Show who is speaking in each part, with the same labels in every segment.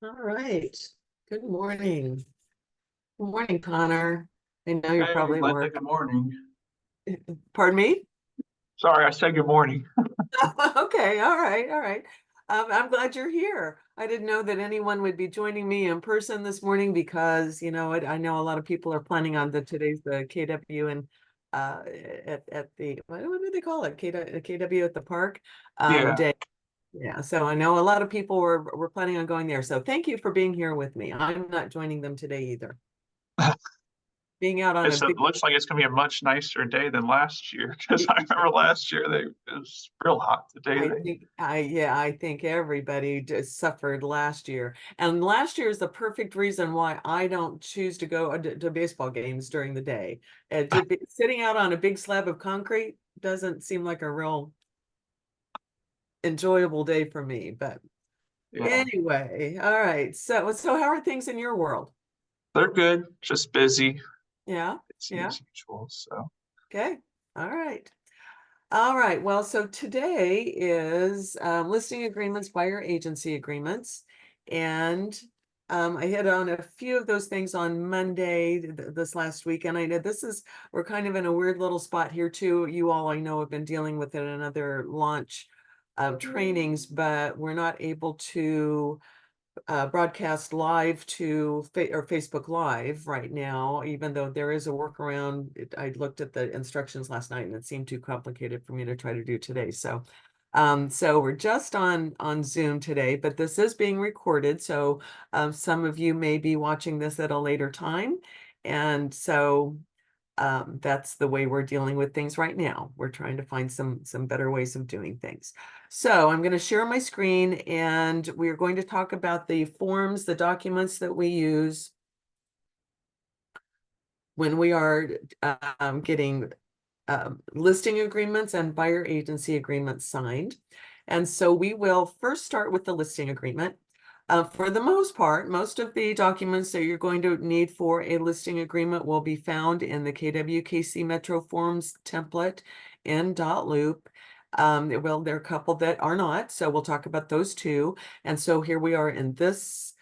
Speaker 1: All right. Good morning. Good morning, Connor. I know you're
Speaker 2: Hey,
Speaker 1: probably at
Speaker 2: Linda,
Speaker 1: work.
Speaker 2: good morning.
Speaker 1: Pardon me?
Speaker 2: Sorry, I said good morning.
Speaker 1: Okay, all right, all right. I'm glad you're here. I didn't know that anyone would be joining me in person this morning because, I know a lot of people are planning on today's the KW and at the what do they call it? KW at the park
Speaker 2: Yeah,
Speaker 1: day. Yeah, so I know a lot of people were planning on going there. So thank you for being here with me. I'm not joining them today either. Being out on a
Speaker 2: it
Speaker 1: big,
Speaker 2: looks like it's gonna be a much nicer day than last year because I remember last year it was real hot the day they.
Speaker 1: I think everybody just suffered last year. And last year is the perfect reason why I don't choose to go to baseball games during the day. Sitting out on a big slab of concrete doesn't seem like a real enjoyable day for me. But
Speaker 2: Yeah,
Speaker 1: anyway, all right. So how are things in your world?
Speaker 2: they're good, just busy.
Speaker 1: Yeah,
Speaker 2: Busy
Speaker 1: yeah.
Speaker 2: as usual. So
Speaker 1: Okay. All right. All right. Well, so today is listing agreements, buyer agency agreements. And I hit on a few of those things on Monday this last week. And I know we're kind of in a weird little spot here too. You all I know have been dealing with it in another launch of trainings, but we're not able to broadcast live to Facebook Live right now, even though there is a workaround. I looked at the instructions last night and it seemed too complicated for me to try to do today. So we're just on Zoom today, but this is being recorded. So some of you may be watching this at a later time. And so that's the way we're dealing with things right now. We're trying to find some better ways of doing things. So I'm going to share my screen and we're going to talk about the forms, the documents that we use when we are getting listing agreements and buyer agency agreements signed. And so we will first start with the listing agreement. For the most part, most of the documents that you're going to need for a listing agreement will be found in the KWKC Metro Forms template in .loop. Well, there are a couple that are not, so we'll talk about those too. And so here we are in this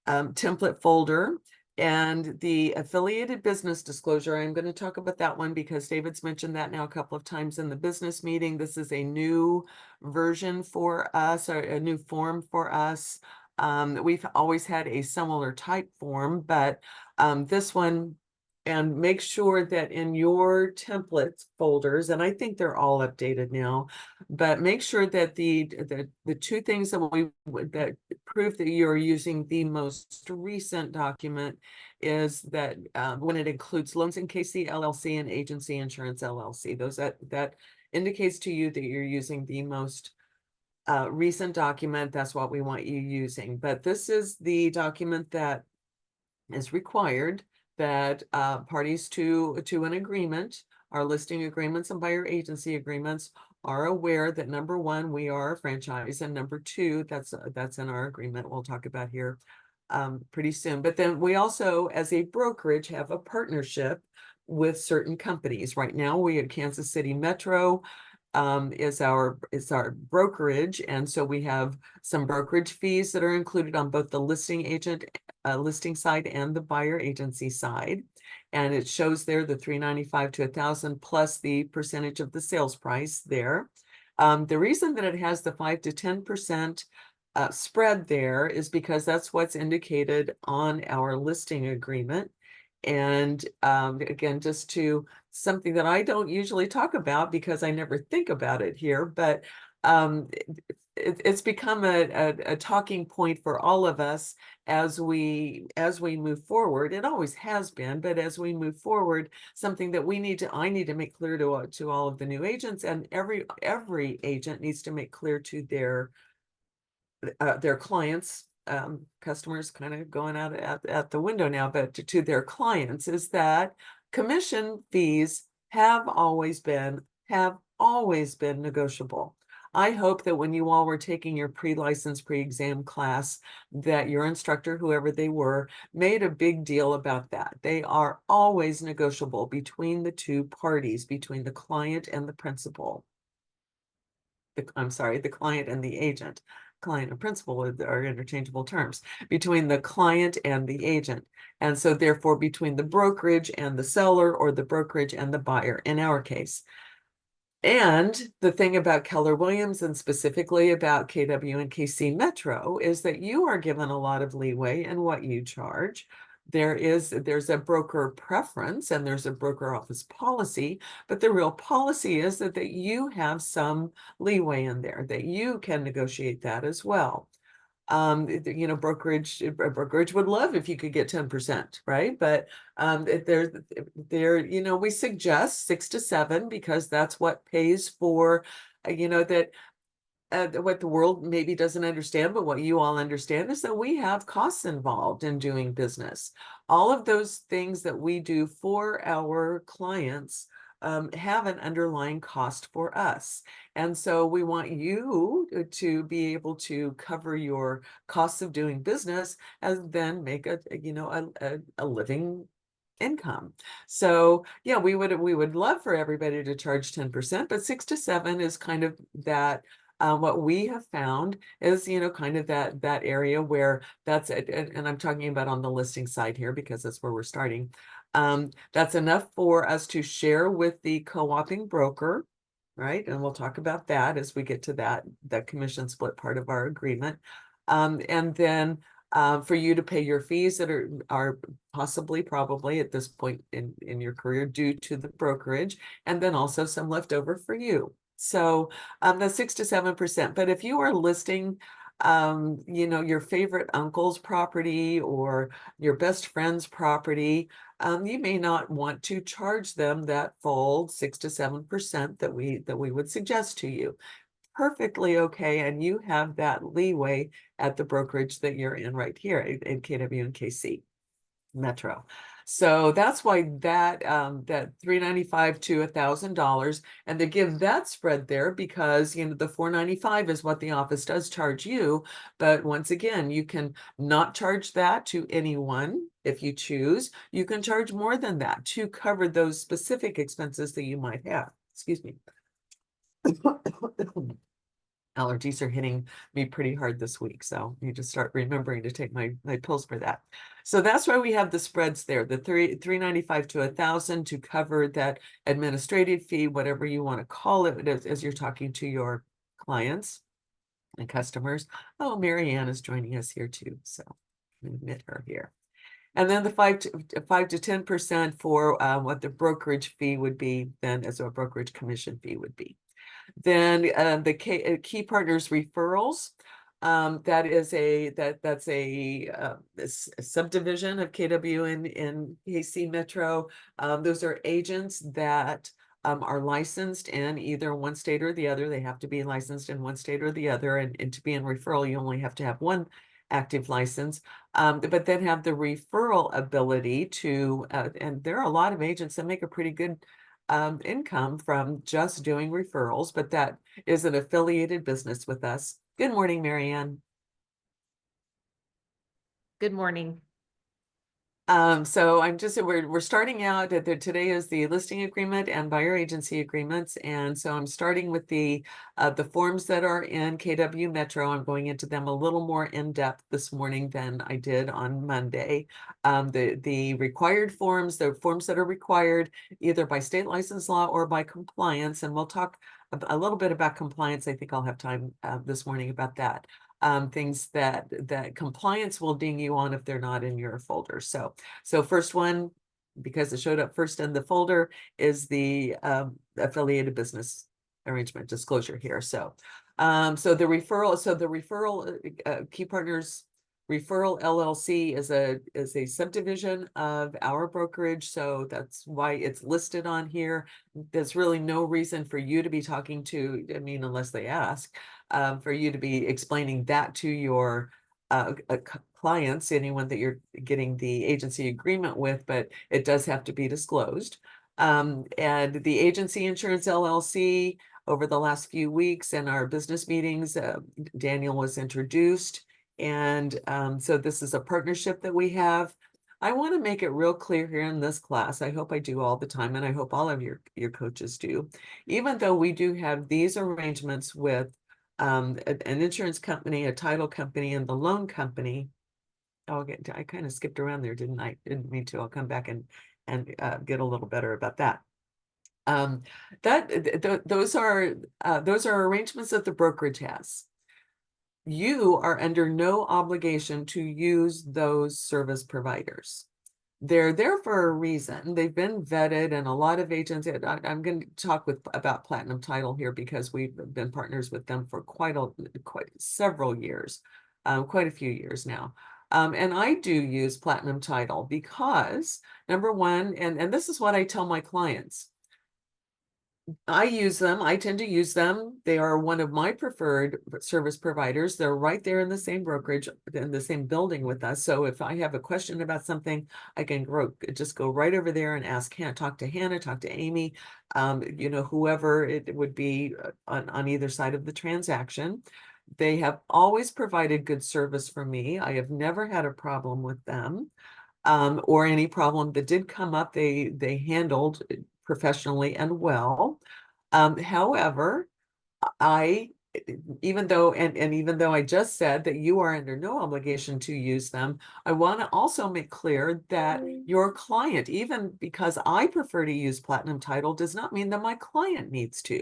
Speaker 1: template folder. And the affiliated business disclosure, I'm going to talk about that one because David's mentioned that now a couple of times in the business meeting. This is a new version for us, or a new form for us. We've always had a similar type form, but this one, and make sure that in your templates folders, and I think they're all updated now, but make sure that the two things that prove that you're using the most recent document is that when it includes Loans and KC LLC and Agency Insurance LLC, that indicates to you that you're using the most recent document. That's what we want you using. But this is the document that is required that parties to an agreement, our listing agreements and buyer agency agreements, are aware that number one, we are a franchise, and number two, that's in our agreement. We'll talk about here pretty soon. But then we also, as a brokerage, have a partnership with certain companies. Right now, we at Kansas City Metro is our brokerage, and so we have some brokerage fees that are included on both the listing side and the buyer agency side. And it shows there the $395 to $1,000 plus the percentage of the sales price there. The reason that it has the 5 to 10% spread there is because that's what's indicated on our listing agreement. And again, just to something that I don't usually talk about because I never think about it here, but it's become a talking point for all of us as we move forward. It always has been, but as we move forward, something that I need to make clear to all of the new agents, and every agent needs to make clear to their clients, customers kind of going out at the window now, but to their clients, is that commission fees have always been negotiable. I hope that when you all were taking your pre-license, pre-exam class, that your instructor, whoever they were, made a big deal about that. They are always negotiable between the two parties, between the client and the principal. I'm sorry, the client and the agent. client and principal are interchangeable terms, between the client and the agent. And so therefore between the brokerage and the seller, or the brokerage and the buyer in our case. And the thing about Keller Williams, and specifically about KW and KC Metro, is that you are given a lot of leeway in what you charge. There's a broker preference and there's a broker office policy, but the real policy is that you have some leeway in there, that you can negotiate that as well. You know, brokerage would love if you could get 10%, right? But you know, we suggest 6 to 7 because that's what pays for, you know, that what the world maybe doesn't understand, but what you all understand is that we have costs involved in doing business. All of those things that we do for our clients have an underlying cost for us. And so we want you to be able to cover your costs of doing business and then make you know, a living income. So yeah, we would love for everybody to charge 10%, but 6 to 7 is kind of that. What we have found is, you know, kind of that area where that's it, and I'm talking about on the listing side here because that's where we're starting. That's enough for us to share with the co-oping broker, right? And we'll talk about that as we get to that commission split part of our agreement. And then for you to pay your fees that are possibly, probably at this point in your career due to the brokerage, and then also some left over for you. So the 6 to 7%. But if you are listing, you know, your favorite uncle's property or your best friend's property, you may not want to charge them that full 6 to 7% that we would suggest to you. Perfectly okay, and you have that leeway at the brokerage that you're in right here in KW and KC Metro. So that's why that that $395 to $1,000, and they give that spread there because, you know, the $495 is what the office does charge you. But once again, you can not charge that to anyone if you choose. You can charge more than that to cover those specific expenses that you might have. Excuse me. Allergies are hitting me pretty hard this week, so you just start remembering to take my pills for that. So that's why we have the spreads there, the $395 to $1,000 to cover that administrative fee, whatever you want to call it, as you're talking to your clients and customers. Oh, Marianne is joining us here too, so admit her here. And then the 5 to 10% for what the brokerage fee would be, then as a brokerage commission fee would be. Then the key partners referrals, that's a subdivision of KW in KC Metro. Those are agents that are licensed in either one state or the other. They have to be licensed in one state or the other, and to be in referral, you only have to have one active license, but then have the referral ability to, and there are a lot of agents that make a pretty good income from just doing referrals, but that is an affiliated business with us. Good morning, Marianne.
Speaker 3: Good morning.
Speaker 1: So we're starting out today is the listing agreement and buyer agency agreements. And so I'm starting with the forms that are in KW Metro. I'm going into them a little more in depth this morning than I did on Monday. The required forms, the forms that are required either by state license law or by compliance. And we'll talk a little bit about compliance. I think I'll have time this morning about that. Things that compliance will ding you on if they're not in your folder. So first one, because it showed up first in the folder, is the affiliated business arrangement disclosure here. So the referral Key Partners Referral LLC is a subdivision of our brokerage, so that's why it's listed on here. There's really no reason for you to be talking to, I mean, unless they ask, for you to be explaining that to your clients, anyone that you're getting the agency agreement with, but it does have to be disclosed. And the Agency Insurance LLC, over the last few weeks in our business meetings, Daniel was introduced. And so this is a partnership that we have. I want to make it real clear here in this class. I hope I do all the time, and I hope all of your coaches do. Even though we do have these arrangements with an insurance company, a title company, and the loan company. I kind of skipped around there, didn't I? Didn't mean to. I'll come back and get a little better about that. Those are arrangements that the brokerage has. You are under no obligation to use those service providers. They're there for a reason. They've been vetted, and a lot of agents, I'm going to talk about Platinum Title here because we've been partners with them for quite several years, quite a few years now. And I do use Platinum Title because, number one, and this is what I tell my clients. I use them. I tend to use them. They are one of my preferred service providers. They're right there in the same brokerage, in the same building with us. So if I have a question about something, I can just go right over there and ask Hannah, talk to Hannah, talk to Amy, whoever it would be on either side of the transaction. They have always provided good service for me. I have never had a problem with them. Or any problem that did come up, they handled professionally and well. However, even though I just said that you are under no obligation to use them, I want to also make clear that your client, even because I prefer to use Platinum Title, does not mean that my client needs to.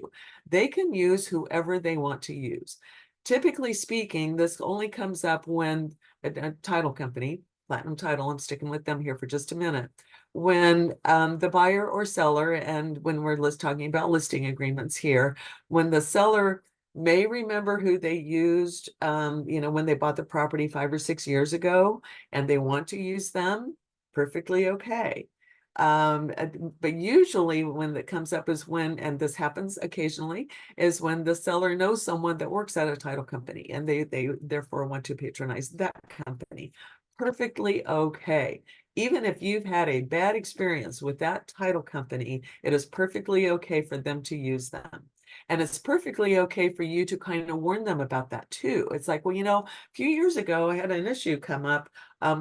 Speaker 1: They can use whoever they want to use. Typically speaking, this only comes up when a title company, Platinum Title, I'm sticking with them here for just a minute, when the buyer or seller, and when we're talking about listing agreements here, when the seller may remember who they used, when they bought the property 5 or 6 years ago, and they want to use them, perfectly okay. But usually when that comes up is when, and this happens occasionally, is when the seller knows someone that works at a title company, and they therefore want to patronize that company. Perfectly okay. Even if you've had a bad experience with that title company, it is perfectly okay for them to use them. And it's perfectly okay for you to kind of warn them about that too. It's like, well, a few years ago, I had an issue come up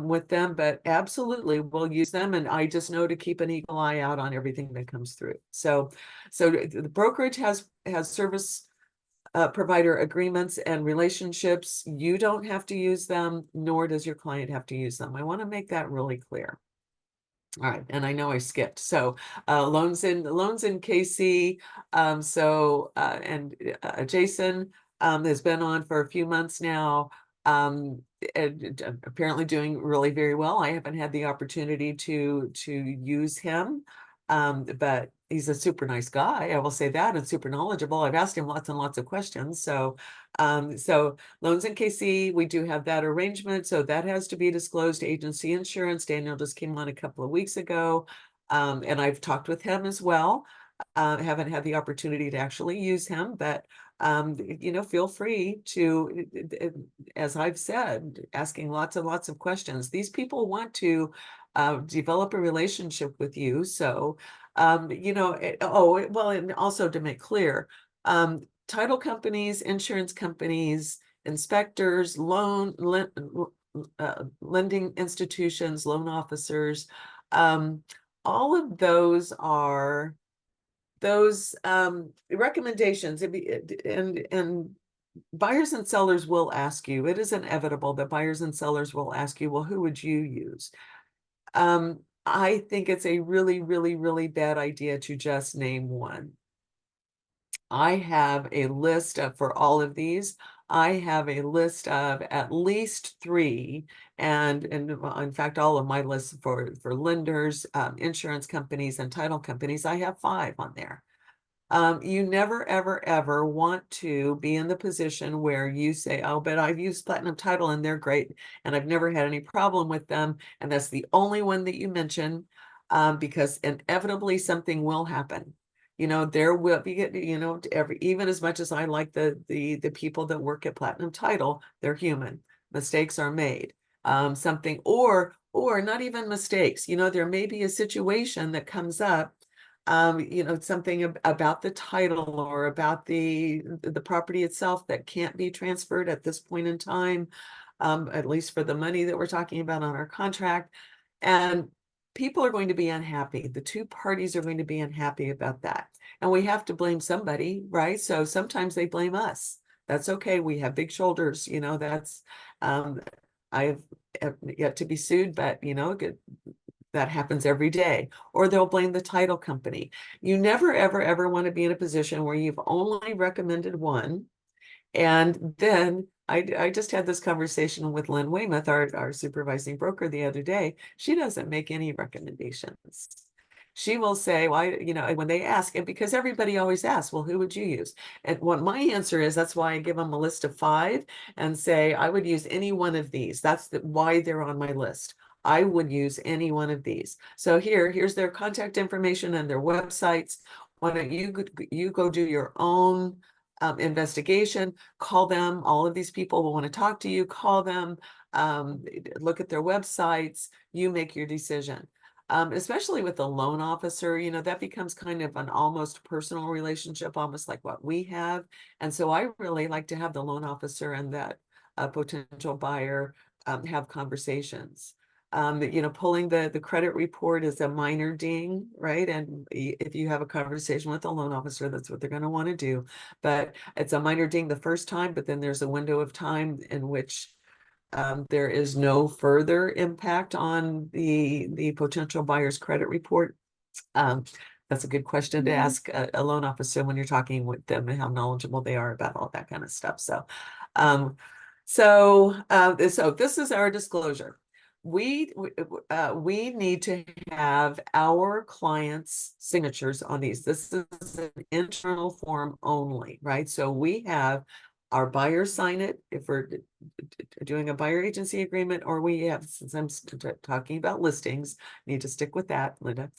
Speaker 1: with them, but absolutely we'll use them. And I just know to keep an eagle eye out on everything that comes through. So the brokerage has service provider agreements and relationships. You don't have to use them, nor does your client have to use them. I want to make that really clear. All right, and I know I skipped. So loans in KC. Jason has been on for a few months now. Apparently doing really very well. I haven't had the opportunity to use him, but he's a super nice guy. I will say that, and super knowledgeable. I've asked him lots and lots of questions. So loans in KC, we do have that arrangement. So that has to be disclosed to agency insurance. Daniel just came on a couple of weeks ago, and I've talked with him as well. Haven't had the opportunity to actually use him, but feel free to, as I've said, asking lots and lots of questions. These people want to develop a relationship with you. So, and also to make clear, title companies, insurance companies, inspectors, lending institutions, loan officers, all of those are those recommendations, and buyers and sellers will ask you, it is inevitable that buyers and sellers will ask you, well, who would you use? I think it's a really, really, really bad idea to just name one. I have a list for all of these. I have a list of at least 3, and in fact, all of my lists for lenders, insurance companies, and title companies, I have 5 on there. You never, ever, ever want to be in the position where you say, oh, but I've used Platinum Title and they're great, and I've never had any problem with them, and that's the only one that you mention, because inevitably something will happen. There will be, even as much as I like the people that work at Platinum Title, they're human. Mistakes are made. Something, or not even mistakes. There may be a situation that comes up, something about the title or about the property itself that can't be transferred at this point in time, at least for the money that we're talking about on our contract. And people are going to be unhappy. The 2 parties are going to be unhappy about that. And we have to blame somebody, right? So sometimes they blame us. That's okay. We have big shoulders, you know, that's, I've have yet to be sued, but you know, that happens every day. Or they'll blame the title company. You never, ever, ever want to be in a position where you've only recommended one. And then I just had this conversation with Lynn Weymouth, our supervising broker, the other day. She doesn't make any recommendations. She will say, why, you know, when they ask, and because everybody always asks, well, who would you use? And what my answer is, that's why I give them a list of 5 and say, I would use any one of these. That's why they're on my list. I would use any one of these. So here's their contact information and their websites. Why don't you go do your own investigation, call them. All of these people will want to talk to you, call them, look at their websites, you make your decision. Especially with the loan officer, you know, that becomes kind of an almost personal relationship, almost like what we have. And so I really like to have the loan officer and that potential buyer have conversations. You know, pulling the credit report is a minor ding, right? And if you have a conversation with a loan officer, that's what they're going to want to do. But it's a minor ding the first time, but then there's a window of time in which there is no further impact on the potential buyer's credit report. That's a good question to ask a loan officer when you're talking with them and how knowledgeable they are about all that kind of stuff. So, so this is our disclosure. We need to have our clients' signatures on these. This is an internal form only, right? So we have our buyers sign it if we're doing a buyer agency agreement, or we have, since I'm talking about listings, need to stick with that, Linda.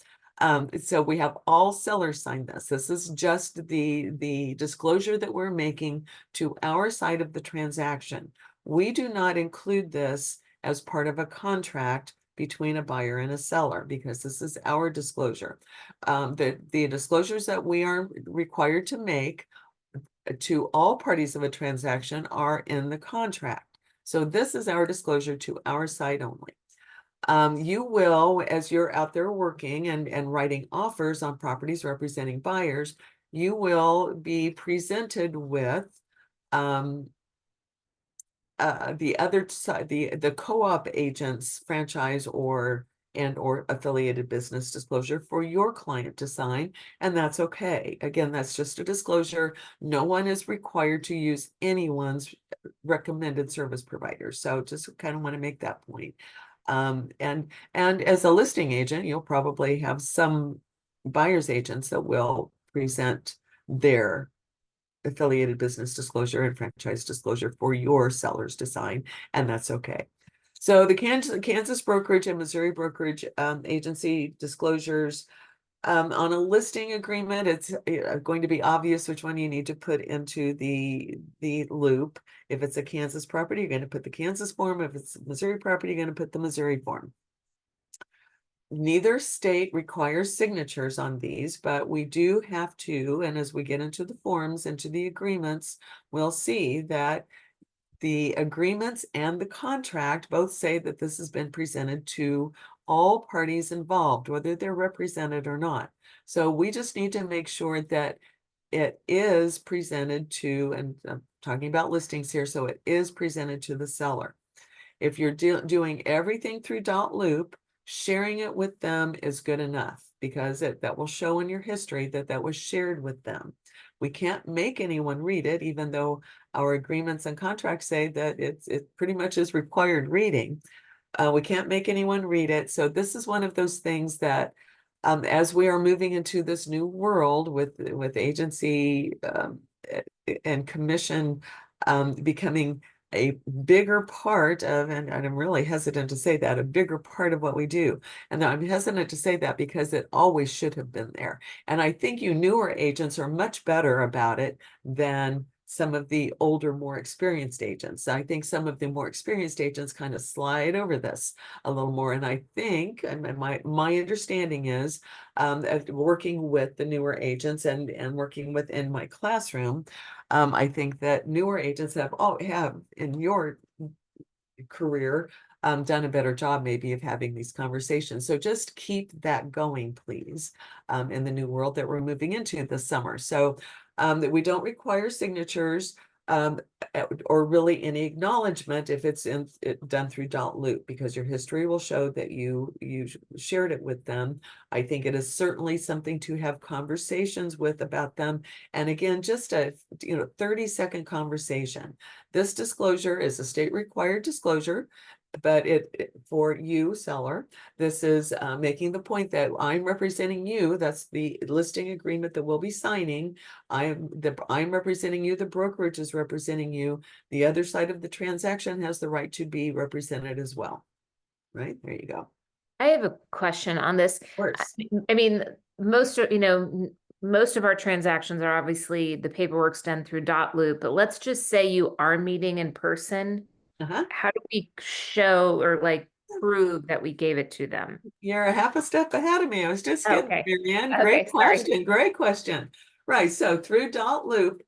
Speaker 1: So we have all sellers sign this. This is just the disclosure that we're making to our side of the transaction. We do not include this as part of a contract between a buyer and a seller, because this is our disclosure. The disclosures that we are required to make to all parties of a transaction are in the contract. So this is our disclosure to our side only. You will, as you're out there working and writing offers on properties representing buyers, you will be presented with the other side, the co-op agent's franchise or affiliated business disclosure for your client to sign, and that's okay. Again, that's just a disclosure. No one is required to use anyone's recommended service provider. So just kind of want to make that point. And as a listing agent, you'll probably have some buyer's agents that will present their affiliated business disclosure and franchise disclosure for your sellers to sign, and that's okay. So the Kansas brokerage and Missouri brokerage agency disclosures on a listing agreement, it's going to be obvious which one you need to put into the loop. If it's a Kansas property, you're going to put the Kansas form. If it's Missouri property, you're going to put the Missouri form. Neither state requires signatures on these, but we do have to, and as we get into the forms, into the agreements, we'll see that the agreements and the contract both say that this has been presented to all parties involved, whether they're represented or not. So we just need to make sure that it is presented to, and I'm talking about listings here, so it is presented to the seller. If you're doing everything through .loop, sharing it with them is good enough, because that will show in your history that was shared with them. We can't make anyone read it, even though our agreements and contracts say that it pretty much is required reading. We can't make anyone read it. So this is one of those things that as we are moving into this new world with agency and commission becoming a bigger part of, and I'm really hesitant to say that, a bigger part of what we do. And I'm hesitant to say that because it always should have been there. And I think you newer agents are much better about it than some of the older, more experienced agents. I think some of the more experienced agents kind of slide over this a little more. And I think, and my understanding is, working with the newer agents and working within my classroom, I think that newer agents have in your career done a better job maybe of having these conversations. So just keep that going, please, in the new world that we're moving into this summer. So that we don't require signatures. or really any acknowledgement if it's done through .loop, because your history will show that you shared it with them. I think it is certainly something to have conversations with about them. And again, just a 30-second conversation. This disclosure is a state required disclosure, but for you, seller, this is making the point that I'm representing you. That's the listing agreement that we'll be signing. I'm representing you. The brokerage is representing you. The other side of the transaction has the right to be represented as well. Right? There you go.
Speaker 3: I have a question on this.
Speaker 1: Of course.
Speaker 3: I mean, most of our transactions are obviously the paperwork's done through .loop, but let's just say you are meeting in person. How do we show or like prove that we gave it to them?
Speaker 1: You're a half a step ahead of me. I was just getting
Speaker 3: Okay.
Speaker 1: Marianne.
Speaker 3: Okay,
Speaker 1: Great
Speaker 3: sorry.
Speaker 1: question. Great question. Right. So through .loop,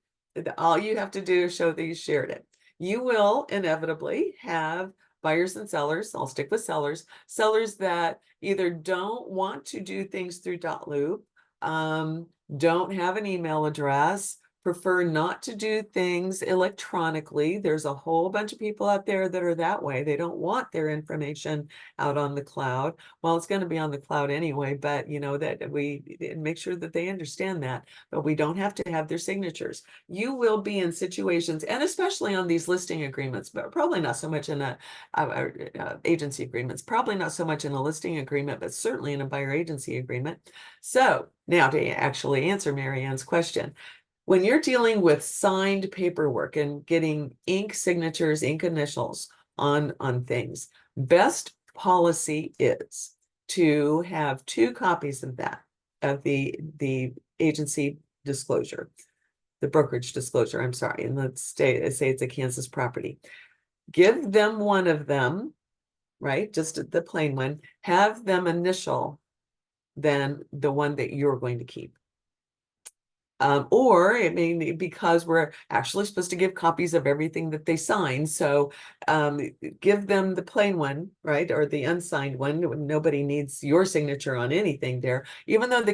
Speaker 1: all you have to do is show that you shared it. You will inevitably have buyers and sellers. I'll stick with sellers. Sellers that either don't want to do things through .loop, don't have an email address, prefer not to do things electronically. There's a whole bunch of people out there that are that way. They don't want their information out on the cloud. Well, it's going to be on the cloud anyway, but that we make sure that they understand that, but we don't have to have their signatures. You will be in situations, and especially on these listing agreements, but probably not so much in a agency agreements, probably not so much in a listing agreement, but certainly in a buyer agency agreement. So now to actually answer Marianne's question, when you're dealing with signed paperwork and getting ink signatures, ink initials on things, best policy is to have 2 copies of that, of the agency disclosure, the brokerage disclosure, I'm sorry, and let's say it's a Kansas property. Give them one of them, right? Just the plain one. Have them initial then the one that you're going to keep. Or it may be because we're actually supposed to give copies of everything that they sign. So give them the plain one, right? Or the unsigned one. Nobody needs your signature on anything there. Even though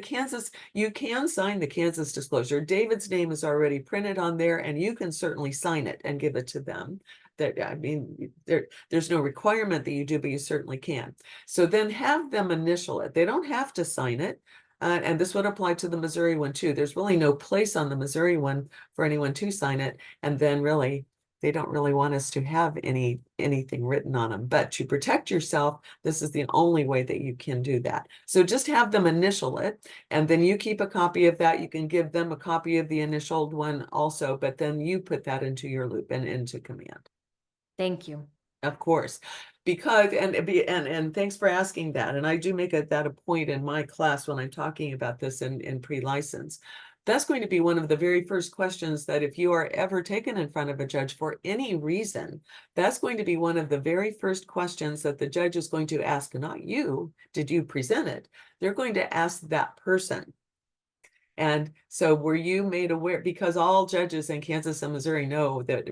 Speaker 1: you can sign the Kansas disclosure. David's name is already printed on there, and you can certainly sign it and give it to them. There's no requirement that you do, but you certainly can. So then have them initial it. They don't have to sign it. And this would apply to the Missouri one too. There's really no place on the Missouri one for anyone to sign it. And then really, they don't really want us to have anything written on them. But to protect yourself, this is the only way that you can do that. So just have them initial it, and then you keep a copy of that. You can give them a copy of the initialed one also, but then you put that into your loop and into command.
Speaker 3: Thank you.
Speaker 1: Of course, because and thanks for asking that. And I do make that a point in my class when I'm talking about this in pre-license. That's going to be one of the very first questions that if you are ever taken in front of a judge for any reason, that's going to be one of the very first questions that the judge is going to ask, not you, did you present it? They're going to ask that person. And so were you made aware, because all judges in Kansas and Missouri know that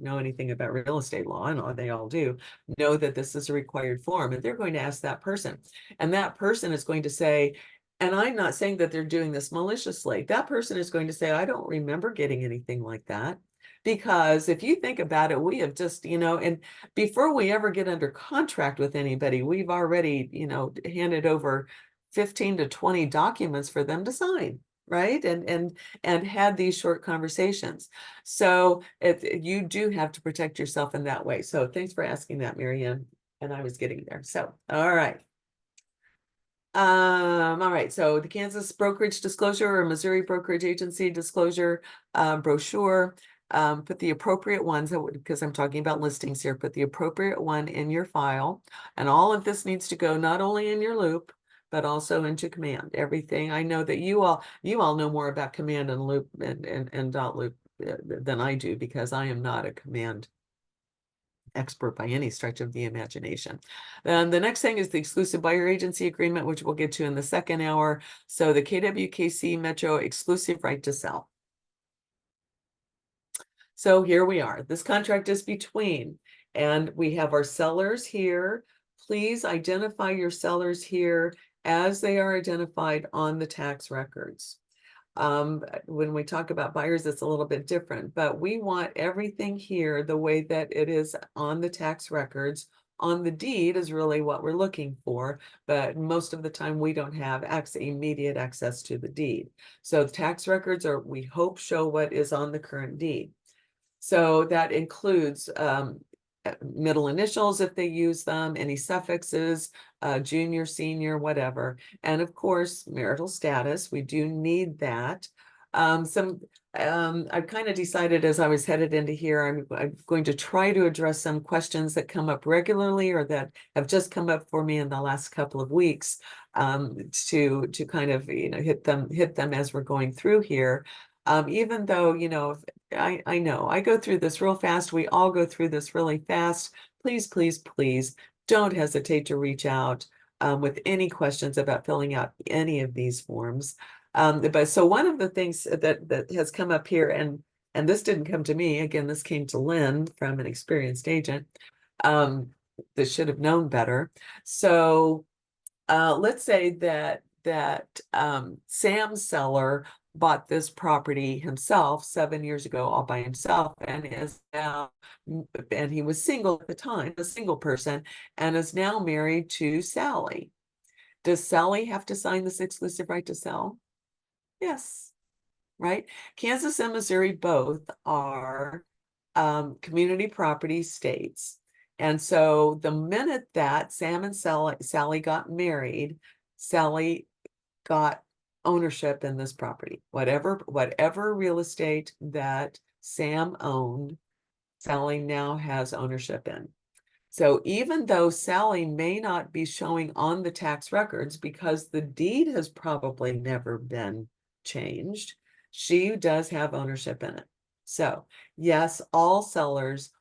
Speaker 1: know anything about real estate law, and they all do, know that this is a required form, and they're going to ask that person. And that person is going to say, and I'm not saying that they're doing this maliciously, that person is going to say, I don't remember getting anything like that. Because if you think about it, we have just, and before we ever get under contract with anybody, we've already, handed over 15 to 20 documents for them to sign, right? And had these short conversations. So you do have to protect yourself in that way. So thanks for asking that, Marianne. And I was getting there. So, all right. All right. So the Kansas brokerage disclosure or Missouri brokerage agency disclosure brochure, put the appropriate ones, because I'm talking about listings here, put the appropriate one in your file. And all of this needs to go not only in your loop, but also into command. Everything. I know that you all know more about command and loop and .loop than I do, because I am not a command expert by any stretch of the imagination. Then the next thing is the exclusive buyer agency agreement, which we'll get to in the second hour. So the KWKC Metro exclusive right to sell. So here we are. This contract is between, and we have our sellers here. Please identify your sellers here as they are identified on the tax records. When we talk about buyers, it's a little bit different, but we want everything here the way that it is on the tax records. On the deed is really what we're looking for, but most of the time we don't have immediate access to the deed. So the tax records are, we hope, show what is on the current deed. So that includes middle initials if they use them, any suffixes, junior, senior, whatever. And of course, marital status, we do need that. I've kind of decided as I was headed into here, I'm going to try to address some questions that come up regularly or that have just come up for me in the last couple of weeks, to kind of, hit them as we're going through here. Even though, I know I go through this real fast. We all go through this really fast. Please, please, please don't hesitate to reach out with any questions about filling out any of these forms. But so one of the things that has come up here, and this didn't come to me, again, this came to Lynn from an experienced agent that should have known better. So let's say that Sam Seller bought this property himself 7 years ago all by himself, and is now, and he was single at the time, a single person, and is now married to Sally. Does Sally have to sign this exclusive right to sell? Yes, right? Kansas and Missouri both are community property states. And so the minute that Sam and Sally got married, Sally got ownership in this property. Whatever real estate that Sam owned, Sally now has ownership in. So even though Sally may not be showing on the tax records because the deed has probably never been changed, she does have ownership in it. So yes, all sellers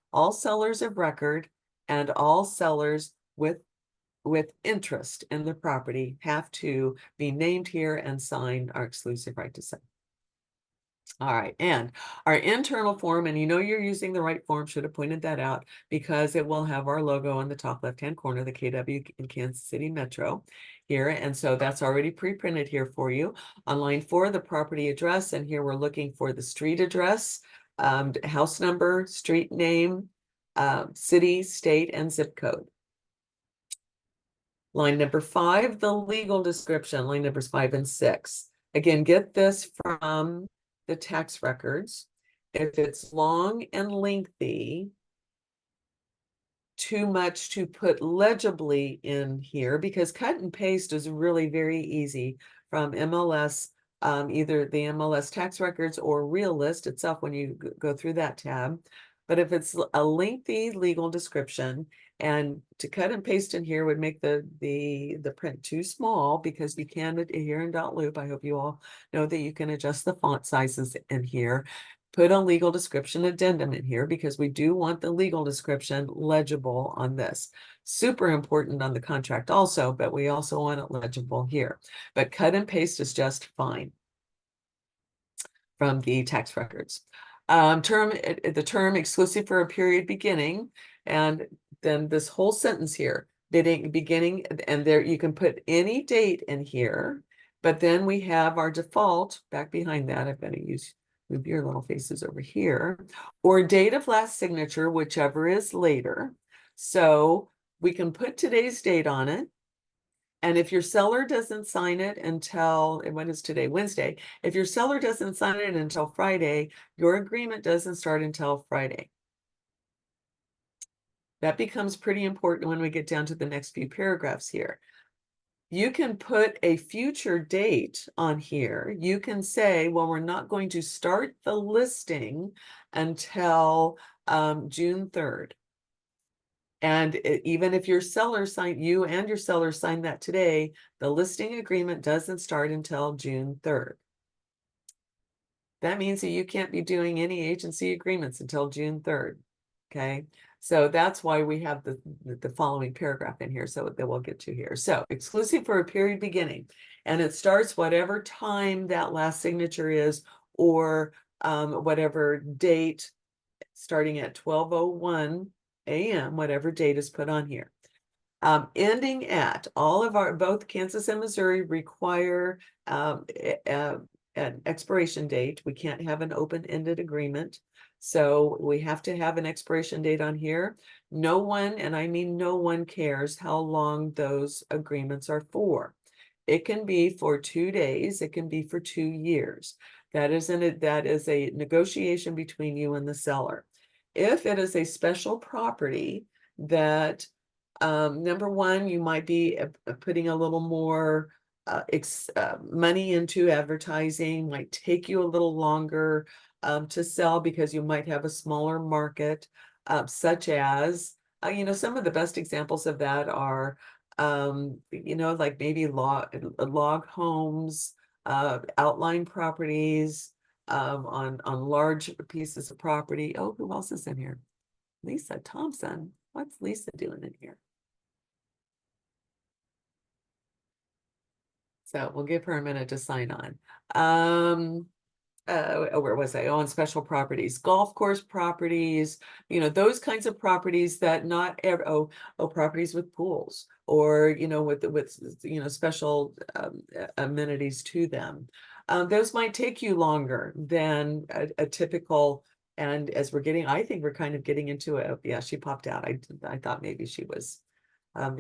Speaker 1: of record and all sellers with interest in the property have to be named here and sign our exclusive right to sell. All right, and our internal form, and you're using the right form, should have pointed that out, because it will have our logo on the top left-hand corner, the KW in Kansas City Metro here. And so that's already pre-printed here for you. On line 4, the property address, and here we're looking for the street address, house number, street name, city, state, and zip code. Line number 5, the legal description, line numbers 5 and 6. Again, get this from the tax records. If it's long and lengthy, too much to put legibly in here, because cut and paste is really very easy from MLS, either the MLS tax records or Realist itself when you go through that tab. But if it's a lengthy legal description, and to cut and paste in here would make the print too small, because you can here in .loop, I hope you all know that you can adjust the font sizes in here. Put a legal description addendum in here, because we do want the legal description legible on this. Super important on the contract also, but we also want it legible here. But cut and paste is just fine from the tax records. The term exclusive for a period beginning, and then this whole sentence here, beginning, and there you can put any date in here, but then we have our default back behind that. I've got to move your little faces over here, or date of last signature, whichever is later. So we can put today's date on it. And if your seller doesn't sign it until, what is today, Wednesday? If your seller doesn't sign it until Friday, your agreement doesn't start until Friday. That becomes pretty important when we get down to the next few paragraphs here. You can put a future date on here. You can say, well, we're not going to start the listing until June 3rd. And even if your seller you and your seller sign that today, the listing agreement doesn't start until June 3rd. That means that you can't be doing any agency agreements until June 3rd. Okay. So that's why we have the following paragraph in here, so that we'll get to here. So exclusive for a period beginning, and it starts whatever time that last signature is, or whatever date, starting at 12:01 a.m., whatever date is put on here. Ending at, both Kansas and Missouri require an expiration date. We can't have an open-ended agreement. So we have to have an expiration date on here. No one, and I mean no one, cares how long those agreements are for. It can be for 2 days, it can be for 2 years. That is a negotiation between you and the seller. If it is a special property that, number one, you might be putting a little more money into advertising, might take you a little longer to sell because you might have a smaller market, such as, some of the best examples of that are, like maybe log homes, outlying properties, on large pieces of property. Oh, who else is in here? Lisa Thompson. What's Lisa doing in here? So we'll give her a minute to sign on. Where was I? On special properties, golf course properties, those kinds of properties that not every, properties with pools, or, with special amenities to them. Those might take you longer than a typical, and as I think we're kind of getting into it. Yeah, she popped out. I thought maybe she was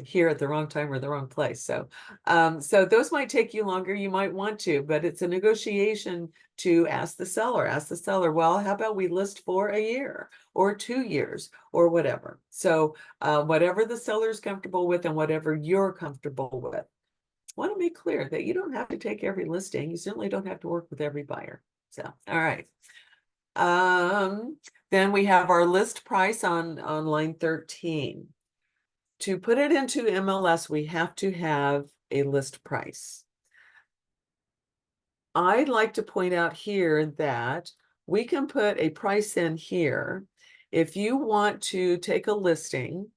Speaker 1: here at the wrong time or the wrong place. So those might take you longer. You might want to, but it's a negotiation to ask the seller, well, how about we list for a year or 2 years or whatever. So whatever the seller's comfortable with and whatever you're comfortable with. I want to make clear that you don't have to take every listing. You certainly don't have to work with every buyer. So, all right. Then we have our list price on line 13. To put it into MLS, we have to have a list price. I'd like to point out here that we can put a price in here. If you want to take a listing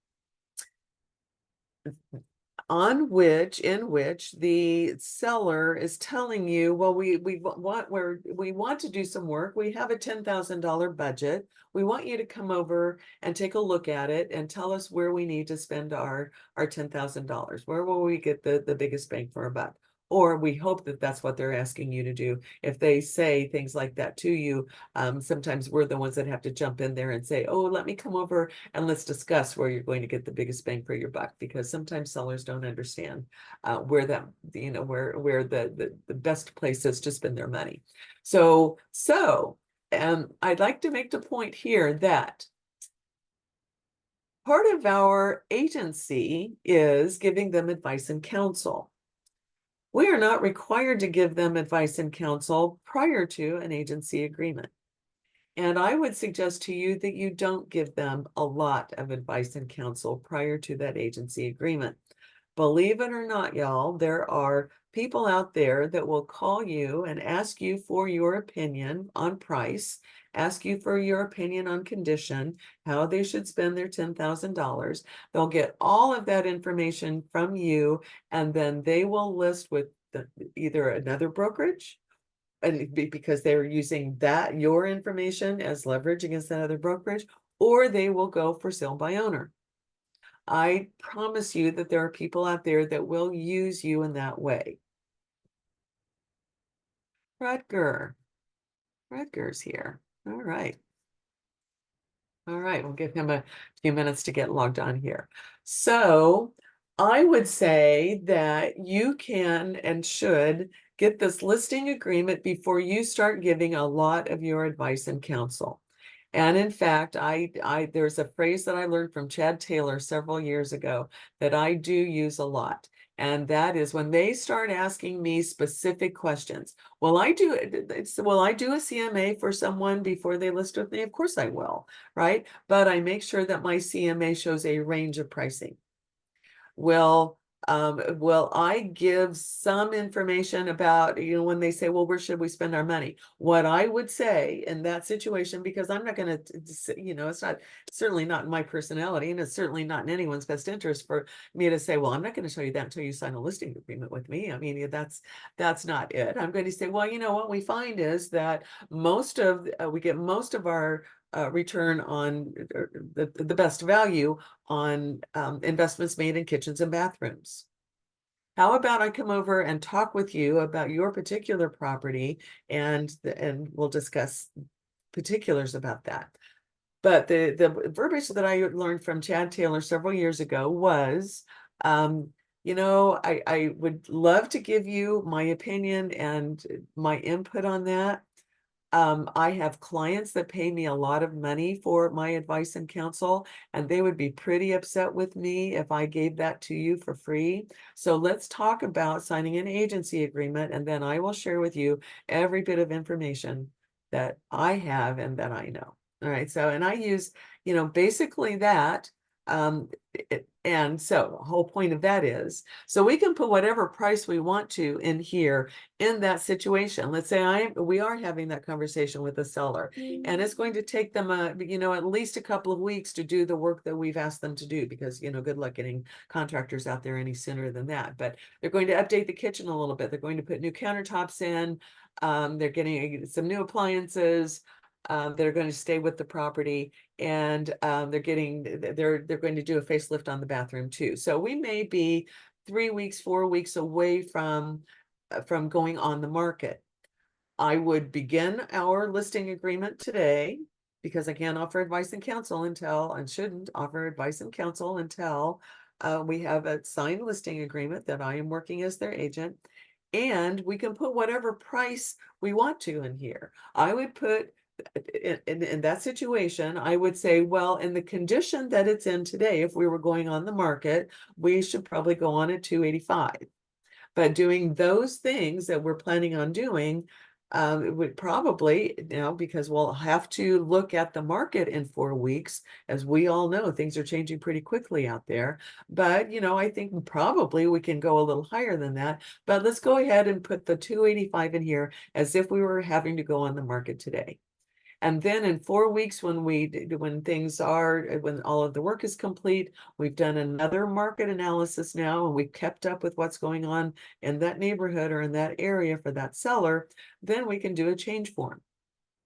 Speaker 1: in which the seller is telling you, well, we want to do some work. We have a $10,000 budget. We want you to come over and take a look at it and tell us where we need to spend our $10,000. Where will we get the biggest bang for our buck? Or we hope that that's what they're asking you to do. If they say things like that to you, sometimes we're the ones that have to jump in there and say, oh, let me come over and let's discuss where you're going to get the biggest bang for your buck, because sometimes sellers don't understand where the best place is to spend their money. So I'd like to make the point here that part of our agency is giving them advice and counsel. We are not required to give them advice and counsel prior to an agency agreement. And I would suggest to you that you don't give them a lot of advice and counsel prior to that agency agreement. Believe it or not, y'all, there are people out there that will call you and ask you for your opinion on price, ask you for your opinion on condition, how they should spend their $10,000. They'll get all of that information from you, and then they will list with either another brokerage, and because they're using your information as leverage against another brokerage, or they will go for sale by owner. I promise you that there are people out there that will use you in that way. Rutger's here. All right. All right, we'll give him a few minutes to get logged on here. So I would say that you can and should get this listing agreement before you start giving a lot of your advice and counsel. And in fact, there's a phrase that I learned from Chad Taylor several years ago that I do use a lot. And that is when they start asking me specific questions. Will I do a CMA for someone before they list with me? Of course I will, right? But I make sure that my CMA shows a range of pricing. Will I give some information about, when they say, well, where should we spend our money? What I would say in that situation, because I'm not going to, it's certainly not in my personality, and it's certainly not in anyone's best interest for me to say, well, I'm not going to show you that until you sign a listing agreement with me. I mean, that's not it. I'm going to say, well, what we find is that we get most of our return on the best value on investments made in kitchens and bathrooms. How about I come over and talk with you about your particular property and we'll discuss particulars about that. But the verbiage that I learned from Chad Taylor several years ago was, you know, I would love to give you my opinion and my input on that. I have clients that pay me a lot of money for my advice and counsel, and they would be pretty upset with me if I gave that to you for free. So let's talk about signing an agency agreement, and then I will share with you every bit of information that I have and that I know. All right. So, and I use, you know, basically that. And so the whole point of that is, so we can put whatever price we want to in here in that situation. Let's say we are having that conversation with the seller, and it's going to take them you know, at least a couple of weeks to do the work that we've asked them to do, because, you know, good luck getting contractors out there any sooner than that. But they're going to update the kitchen a little bit. They're going to put new countertops in. They're getting some new appliances that are going to stay with the property, and they're going to do a facelift on the bathroom too. So we may be 3 weeks, 4 weeks away from going on the market. I would begin our listing agreement today, because I can't offer advice and counsel until, and shouldn't offer advice and counsel until we have a signed listing agreement that I am working as their agent. And we can put whatever price we want to in here. I would put in that situation, I would say, well, in the condition that it's in today, if we were going on the market, we should probably go on at 285. But doing those things that we're planning on doing, it would probably, you know, because we'll have to look at the market in 4 weeks. As we all know, things are changing pretty quickly out there. But, you know, I think probably we can go a little higher than that. But let's go ahead and put the 285 in here as if we were having to go on the market today. And then in 4 weeks, when all of the work is complete, we've done another market analysis now, and we've kept up with what's going on in that neighborhood or in that area for that seller, then we can do a change form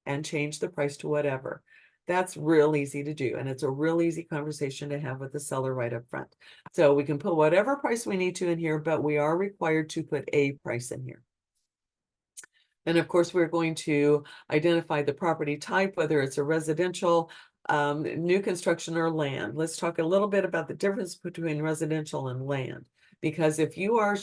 Speaker 1: and change the price to whatever. That's real easy to do. And it's a real easy conversation to have with the seller right up front. So we can put whatever price we need to in here, but we are required to put a price in here. And of course, we're going to identify the property type, whether it's a residential, new construction, or land. Let's talk a little bit about the difference between residential and land. Because if you're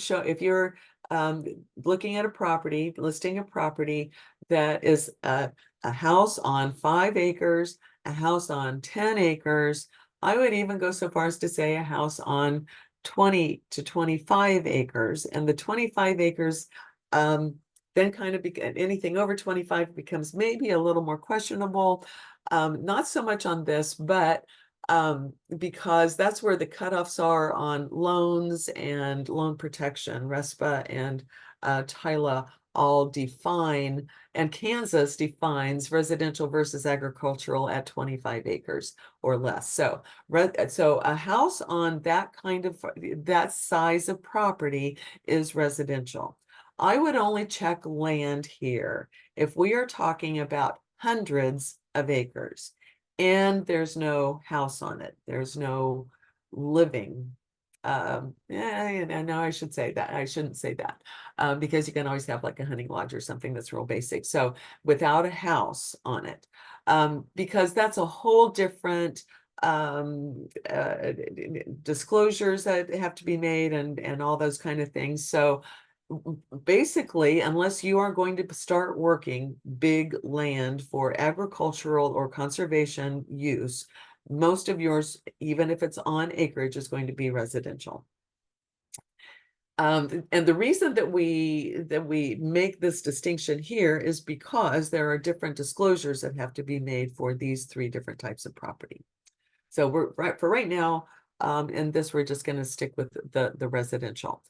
Speaker 1: looking at a property, listing a property that is a house on 5 acres, a house on 10 acres, I would even go so far as to say a house on 20 to 25 acres, and the 25 acres, then kind of anything over 25 becomes maybe a little more questionable. Not so much on this, but because that's where the cutoffs are on loans and loan protection. RESPA and TILA all define, and Kansas defines residential versus agricultural at 25 acres or less. So a house on that size of property is residential. I would only check land here if we are talking about hundreds of acres and there's no house on it. There's no living. No, I should say that. I shouldn't say that because you can always have like a hunting lodge or something that's real basic. So without a house on it, because that's a whole different disclosures that have to be made and all those kind of things. So basically, unless you are going to start working big land for agricultural or conservation use, most of yours, even if it's on acreage, is going to be residential. And the reason that we make this distinction here is because there are different disclosures that have to be made for these 3 different types of property. So for right now, in this, we're just going to stick with the residential.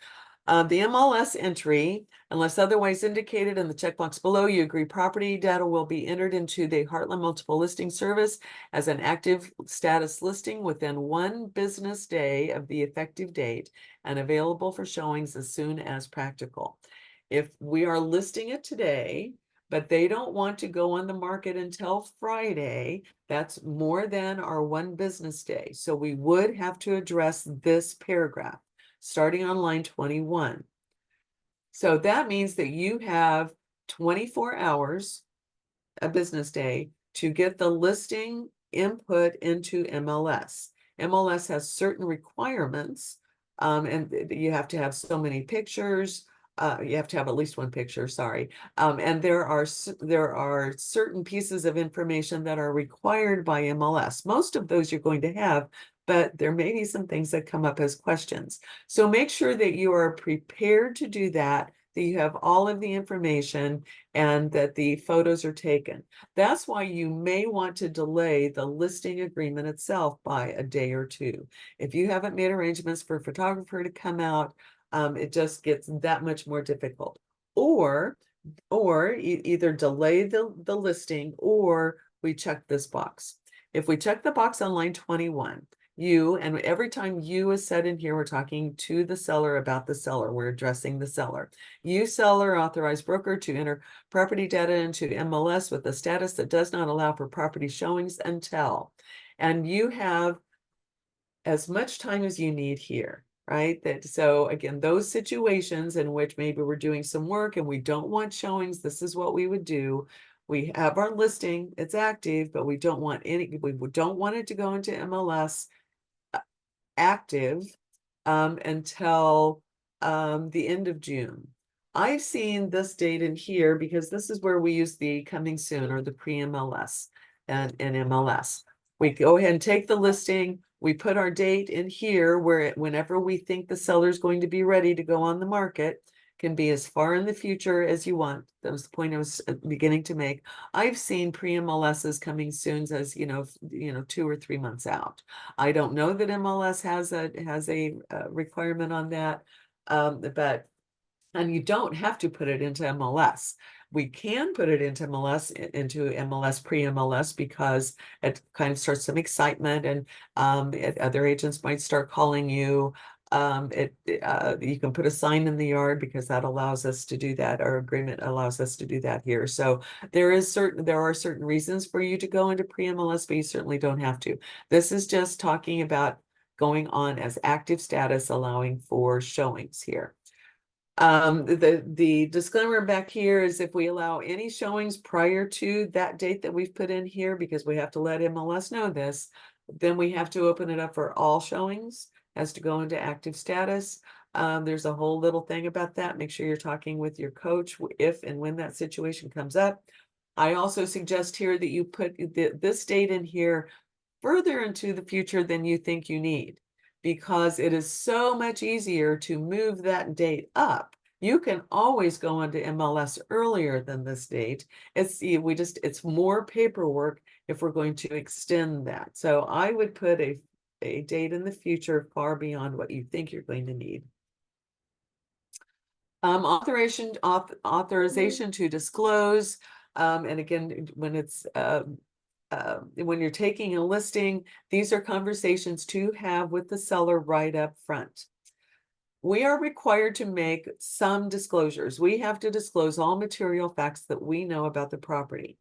Speaker 1: The MLS entry, unless otherwise indicated in the checkbox below, you agree property data will be entered into the Heartland Multiple Listing Service as an active status listing within 1 business day of the effective date and available for showings as soon as practical. If we are listing it today, but they don't want to go on the market until Friday, that's more than our 1 business day. So we would have to address this paragraph. starting on line 21. So that means that you have 24 hours, a business day, to get the listing input into MLS. MLS has certain requirements, and you have to have so many pictures. You have to have at least one picture, sorry. And there are certain pieces of information that are required by MLS. Most of those you're going to have, but there may be some things that come up as questions. So make sure that you are prepared to do that you have all of the information, and that the photos are taken. That's why you may want to delay the listing agreement itself by a day or two. If you haven't made arrangements for a photographer to come out, it just gets that much more difficult. Or either delay the listing, or we check this box. If we check the box on line 21, and every time you is said in here, we're talking to the seller about the seller. We're addressing the seller. You, seller, authorized broker to enter property data into MLS with a status that does not allow for property showings until. And you have as much time as you need here, right? So again, those situations in which maybe we're doing some work and we don't want showings, this is what we would do. We have our listing, it's active, but we don't want it to go into MLS active until the end of June. I've seen this date in here because this is where we use the coming soon or the pre-MLS and MLS. We go ahead and take the listing. We put our date in here where whenever we think the seller is going to be ready to go on the market, can be as far in the future as you want. That was the point I was beginning to make. I've seen pre-MLSs coming soon as 2 or 3 months out. I don't know that MLS has a requirement on that, and you don't have to put it into MLS. We can put it into MLS pre-MLS because it kind of starts some excitement, and other agents might start calling you. You can put a sign in the yard because that allows us to do that. Our agreement allows us to do that here. So there are certain reasons for you to go into pre-MLS, but you certainly don't have to. This is just talking about going on as active status, allowing for showings here. The disclaimer back here is if we allow any showings prior to that date that we've put in here, because we have to let MLS know this, then we have to open it up for all showings as to go into active status. There's a whole little thing about that. Make sure you're talking with your coach if and when that situation comes up. I also suggest here that you put this date in here further into the future than you think you need, because it is so much easier to move that date up. You can always go into MLS earlier than this date. It's more paperwork if we're going to extend that. So I would put a date in the future far beyond what you think you're going to need. Authorization to disclose. And again, when it's when you're taking a listing, these are conversations to have with the seller right up front. We are required to make some disclosures. We have to disclose all material facts that we know about the property.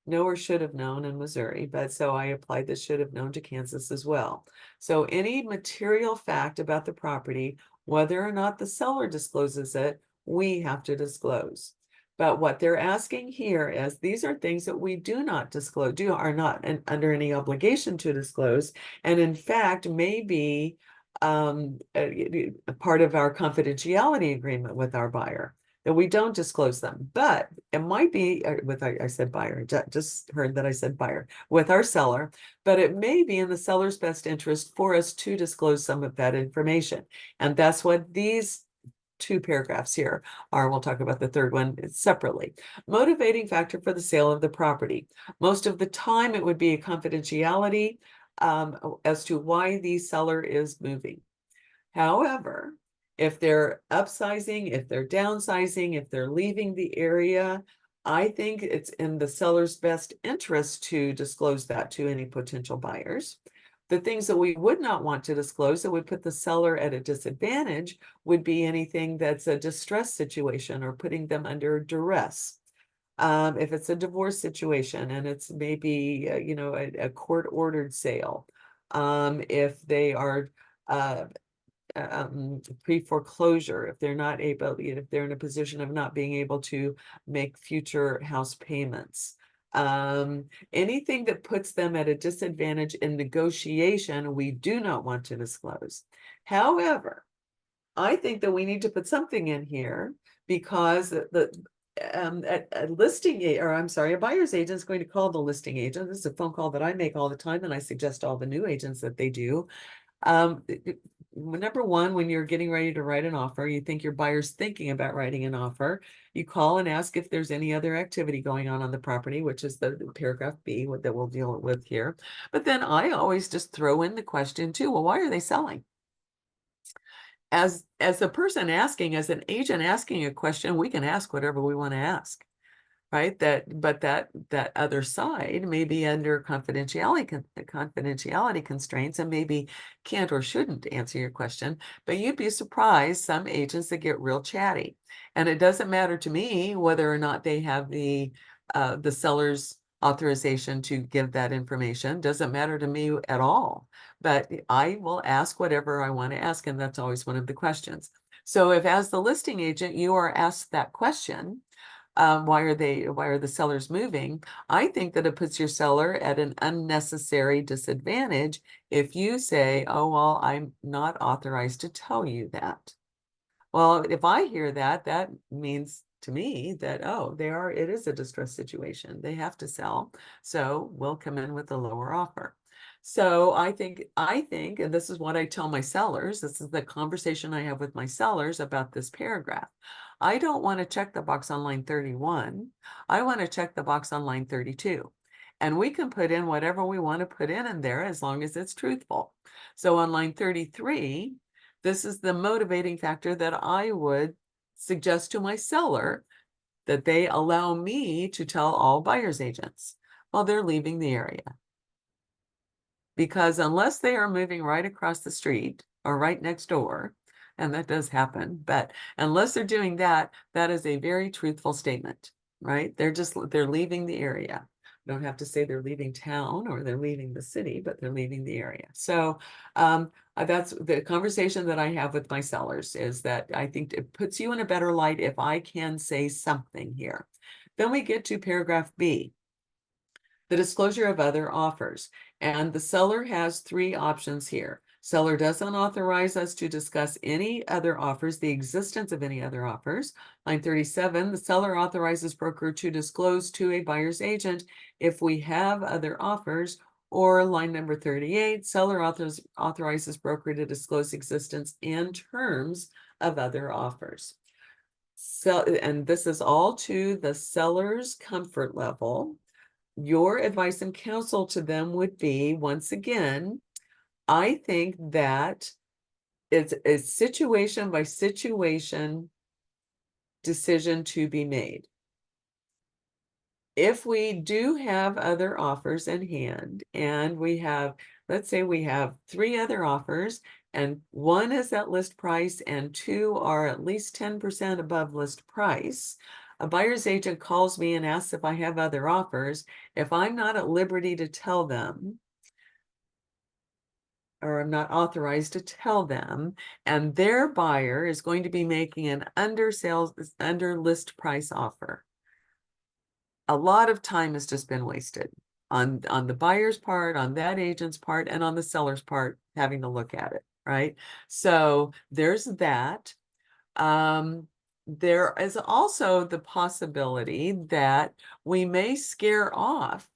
Speaker 1: Know or should have known in Missouri, but so I applied this should have known to Kansas as well. So any material fact about the property, whether or not the seller discloses it, we have to disclose. But what they're asking here is these are things that we do not disclose, are not under any obligation to disclose, and in fact may be a part of our confidentiality agreement with our buyer, that we don't disclose them. But it might be I said buyer, just heard that I said buyer, with our seller, but it may be in the seller's best interest for us to disclose some of that information. And that's what these 2 paragraphs here are. We'll talk about the third one separately. Motivating factor for the sale of the property. Most of the time it would be a confidentiality as to why the seller is moving. However, if they're upsizing, if they're downsizing, if they're leaving the area, I think it's in the seller's best interest to disclose that to any potential buyers. The things that we would not want to disclose that would put the seller at a disadvantage would be anything that's a distress situation or putting them under duress. If it's a divorce situation and it's maybe, a court-ordered sale, if they are pre-foreclosure, if they're not able, if they're in a position of not being able to make future house payments. Anything that puts them at a disadvantage in negotiation, we do not want to disclose. However, I think that we need to put something in here because a listing or I'm sorry, a buyer's agent is going to call the listing agent. This is a phone call that I make all the time, and I suggest all the new agents that they do. Number one, when you're getting ready to write an offer, you think your buyer's thinking about writing an offer, you call and ask if there's any other activity going on the property, which is the paragraph B that we'll deal with here. But then I always just throw in the question too, well, why are they selling? As a person asking, as an agent asking a question, we can ask whatever we want to ask, right? But that other side may be under confidentiality constraints and maybe can't or shouldn't answer your question. But you'd be surprised, some agents that get real chatty, and it doesn't matter to me whether or not they have the seller's authorization to give that information. Doesn't matter to me at all. But I will ask whatever I want to ask, and that's always one of the questions. So if, as the listing agent, you are asked that question, why are the sellers moving? I think that it puts your seller at an unnecessary disadvantage if you say, oh, well, I'm not authorized to tell you that. Well, if I hear that, that means to me that, oh, it is a distress situation. They have to sell. So we'll come in with a lower offer. So I think, and this is what I tell my sellers, this is the conversation I have with my sellers about this paragraph. I don't want to check the box on line 31. I want to check the box on line 32. And we can put in whatever we want to put in there as long as it's truthful. So on line 33, this is the motivating factor that I would suggest to my seller, that they allow me to tell all buyer's agents while they're leaving the area. Because unless they are moving right across the street or right next door, and that does happen, but unless they're doing that, that is a very truthful statement, right? They're leaving the area. Don't have to say they're leaving town or they're leaving the city, but they're leaving the area. So that's the conversation that I have with my sellers, is that I think it puts you in a better light if I can say something here. Then we get to paragraph B, the disclosure of other offers. And the seller has three options here. Seller doesn't authorize us to discuss any other offers, the existence of any other offers. Line 37, the seller authorizes broker to disclose to a buyer's agent if we have other offers. Or line number 38, seller authorizes broker to disclose existence and terms of other offers. So, and this is all to the seller's comfort level. Your advice and counsel to them would be, once again, I think that it's a situation by situation decision to be made. If we do have other offers in hand, and we have, let's say we have 3 other offers, and 1 is at list price and 2 are at least 10% above list price, a buyer's agent calls me and asks if I have other offers. If I'm not at liberty to tell them, or I'm not authorized to tell them, and their buyer is going to be making an under list price offer, a lot of time has just been wasted on the buyer's part, on that agent's part, and on the seller's part having to look at it, right? So there's that. There is also the possibility that we may scare off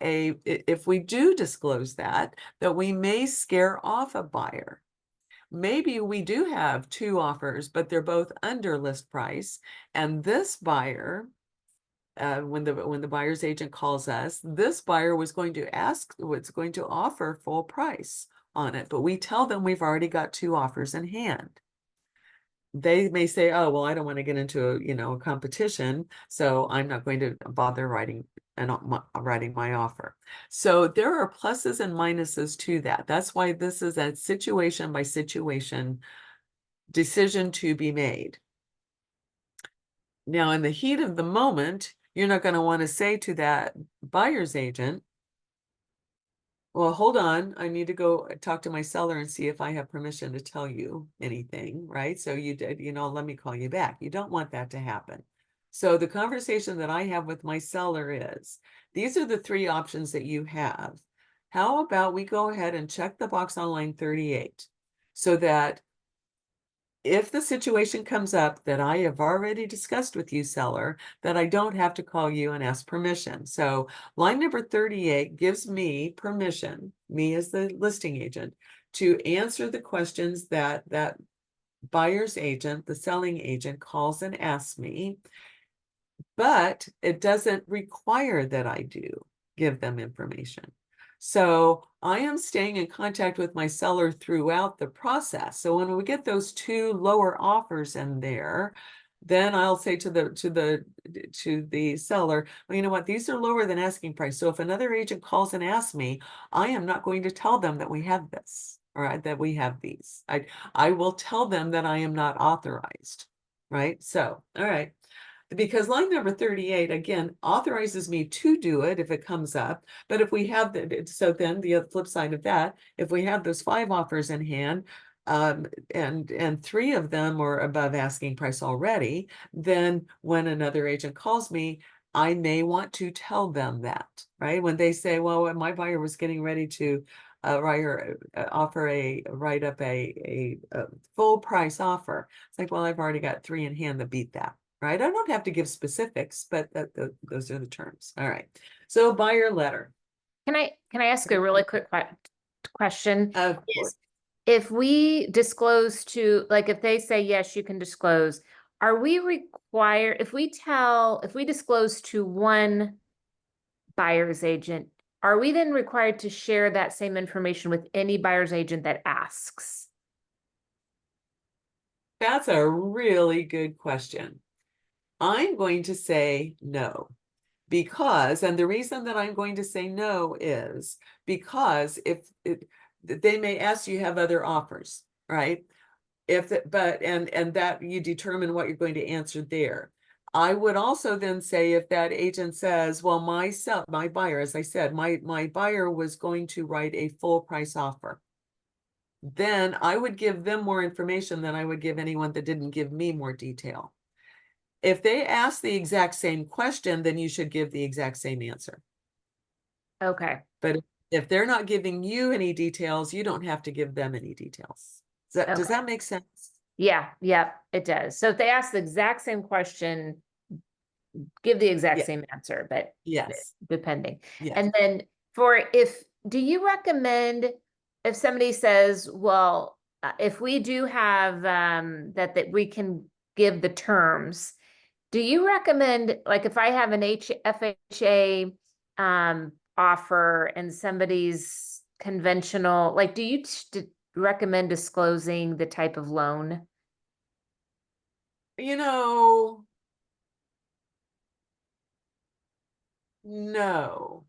Speaker 1: if we do disclose that we may scare off a buyer. Maybe we do have 2 offers, but they're both under list price, and this buyer, when the buyer's agent calls us, this buyer was going to offer full price on it, but we tell them we've already got 2 offers in hand. They may say, oh, well, I don't want to get into a competition, so I'm not going to bother writing my offer. So there are pluses and minuses to that. That's why this is a situation by situation decision to be made. Now, in the heat of the moment, you're not going to want to say to that buyer's agent, Well, hold on. I need to go talk to my seller and see if I have permission to tell you anything, right? So you did, let me call you back. You don't want that to happen. So the conversation that I have with my seller is, these are the three options that you have. How about we go ahead and check the box on line 38 so that if the situation comes up that I have already discussed with you, seller, that I don't have to call you and ask permission. So line number 38 gives me permission, me as the listing agent, to answer the questions that that buyer's agent, the selling agent, calls and asks me, but it doesn't require that I do give them information. So I am staying in contact with my seller throughout the process. So when we get those two lower offers in there, then I'll say to the seller, well, you know what, these are lower than asking price. So if another agent calls and asks me, I am not going to tell them that we have this, or that we have these. I will tell them that I am not authorized, right? So, all right. Because line number 38, again, authorizes me to do it if it comes up. But if we have so then the flip side of that, if we have those 5 offers in hand, and 3 of them are above asking price already, then when another agent calls me, I may want to tell them that, right? When they say, well, my buyer was getting ready to write up a full price offer. It's like, well, I've already got 3 in hand that beat that. Right? I don't have to give specifics, but those are the terms. All right. So buyer letter.
Speaker 3: Can I ask a really quick question?
Speaker 1: Of course.
Speaker 3: If we disclose to, like, if they say, yes, you can disclose, are we required, if we disclose to one buyer's agent, are we then required to share that same information with any buyer's agent that asks?
Speaker 1: That's a really good question. I'm going to say no, because, and the reason that I'm going to say no is because they may ask you have other offers, right? And that you determine what you're going to answer there. I would also then say, if that agent says, well, my buyer, as I said, my buyer was going to write a full price offer, then I would give them more information than I would give anyone that didn't give me more detail. If they ask the exact same question, then you should give the exact same answer.
Speaker 3: Okay.
Speaker 1: But if they're not giving you any details, you don't have to give them any details. Does that make sense?
Speaker 3: Yeah, it does. So if they ask the exact same question, give the exact same answer, but
Speaker 1: yes,
Speaker 3: depending.
Speaker 1: yes.
Speaker 3: And then do you recommend if somebody says, well, if we do have that we can give the terms, do you recommend, like, if I have an FHA offer and somebody's conventional, like, do you recommend disclosing the type of loan?
Speaker 1: No,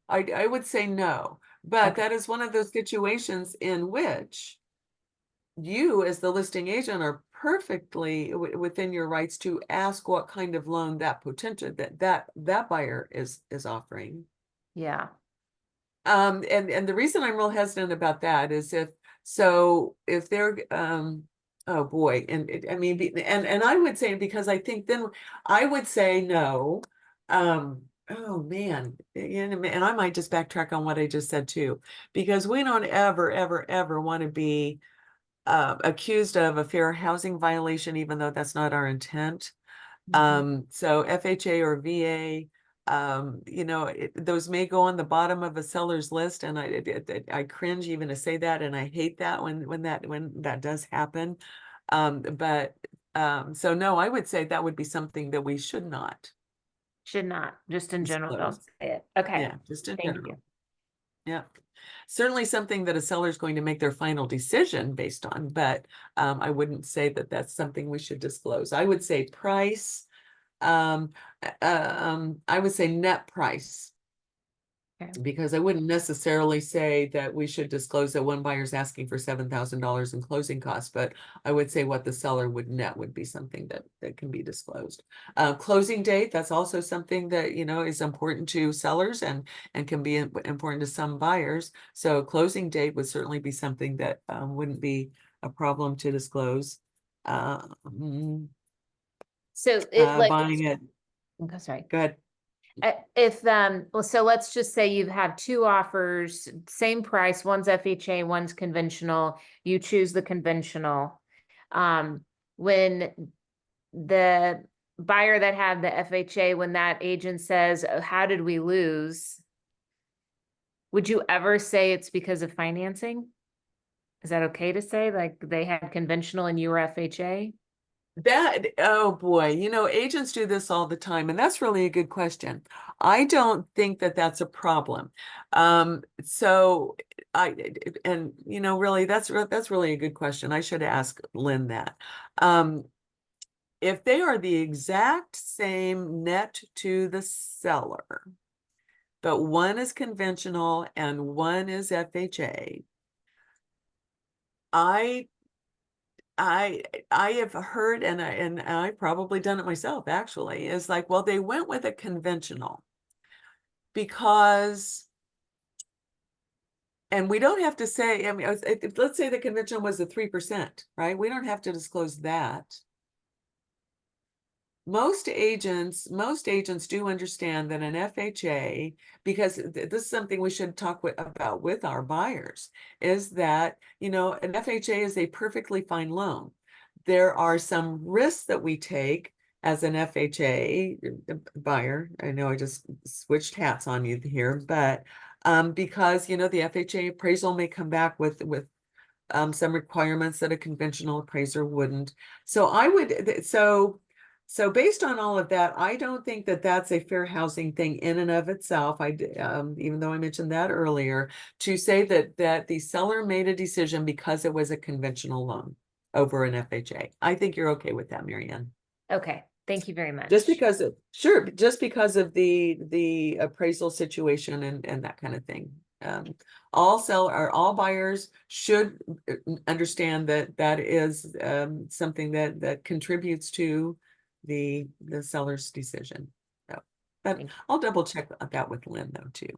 Speaker 1: I would say no, but
Speaker 3: Okay.
Speaker 1: that is one of those situations in which you, as the listing agent, are perfectly within your rights to ask what kind of loan that potential that buyer is offering.
Speaker 3: Yeah.
Speaker 1: And the reason I'm real hesitant about that is if they're oh boy, I mean, and I would say, because I think then I would say no. Oh man, and I might just backtrack on what I just said too, because we don't ever want to be accused of a fair housing violation, even though that's not our intent. So FHA or VA, those may go on the bottom of a seller's list, and I cringe even to say that, and I hate that when that does happen. So no, I would say that would be something that we should not
Speaker 3: Just in general, don't
Speaker 1: disclose.
Speaker 3: say it. Okay.
Speaker 1: Yeah, just in
Speaker 3: Thank
Speaker 1: general.
Speaker 3: you.
Speaker 1: Yeah. Certainly something that a seller is going to make their final decision based on, but I wouldn't say that that's something we should disclose. I would say price. I would say net price.
Speaker 3: Okay.
Speaker 1: Because I wouldn't necessarily say that we should disclose that one buyer's asking for $7,000 in closing costs, but I would say what the seller would net would be something that can be disclosed. Closing date, that's also something that, you know, is important to sellers and can be important to some buyers. So closing date would certainly be something that wouldn't be a problem to disclose.
Speaker 3: So it
Speaker 1: Buying it.
Speaker 3: okay, sorry.
Speaker 1: Go ahead.
Speaker 3: If well, so let's just say you have two offers, same price, one's FHA, one's conventional, you choose the conventional. When the buyer that had the FHA, when that agent says, "Oh, how did we lose?" Would you ever say it's because of financing? Is that okay to say, like they had conventional and you were FHA?
Speaker 1: Oh boy, you know, agents do this all the time, and that's really a good question. I don't think that that's a problem. So and you know, really, that's really a good question. I should ask Lynn that. If they are the exact same net to the seller, but one is conventional and one is FHA, I have heard, and I probably done it myself actually, is like, well, they went with a conventional because, and we don't have to say, I mean, let's say the conventional was a 3%, right? We don't have to disclose that. Most agents do understand that an FHA, because this is something we should talk about with our buyers, is that, you know, an FHA is a perfectly fine loan. There are some risks that we take as an FHA buyer. I know I just switched hats on you here, but because, you know, the FHA appraisal may come back with some requirements that a conventional appraiser wouldn't. So I would, so based on all of that, I don't think that that's a fair housing thing in and of itself. Even though I mentioned that earlier, to say that the seller made a decision because it was a conventional loan over an FHA. I think you're okay with that, Marianne.
Speaker 3: Okay, thank you very much.
Speaker 1: Just because of, sure, just because of the appraisal situation and that kind of thing. All buyers should understand that that is something that contributes to the seller's decision. So, but I'll double check that with Lynn though too.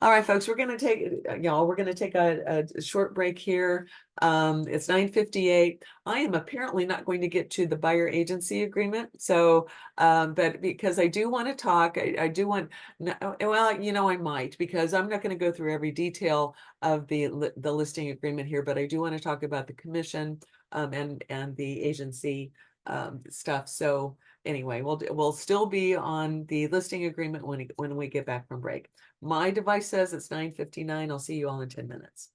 Speaker 1: All right, folks, we're going to take a short break here. It's 9:58. I am apparently not going to get to the buyer agency agreement. So, but because I do want to talk, I do want, well, you know, I might, because I'm not going to go through every detail of the listing agreement here, but I do want to talk about the commission and the agency stuff. So anyway, we'll still be on the listing agreement when we get back from break. My device says it's 9:59. I'll see you all in 10 minutes.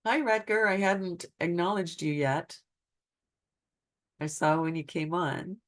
Speaker 1: Hi, Rutger. I hadn't acknowledged you yet. I saw when you came on.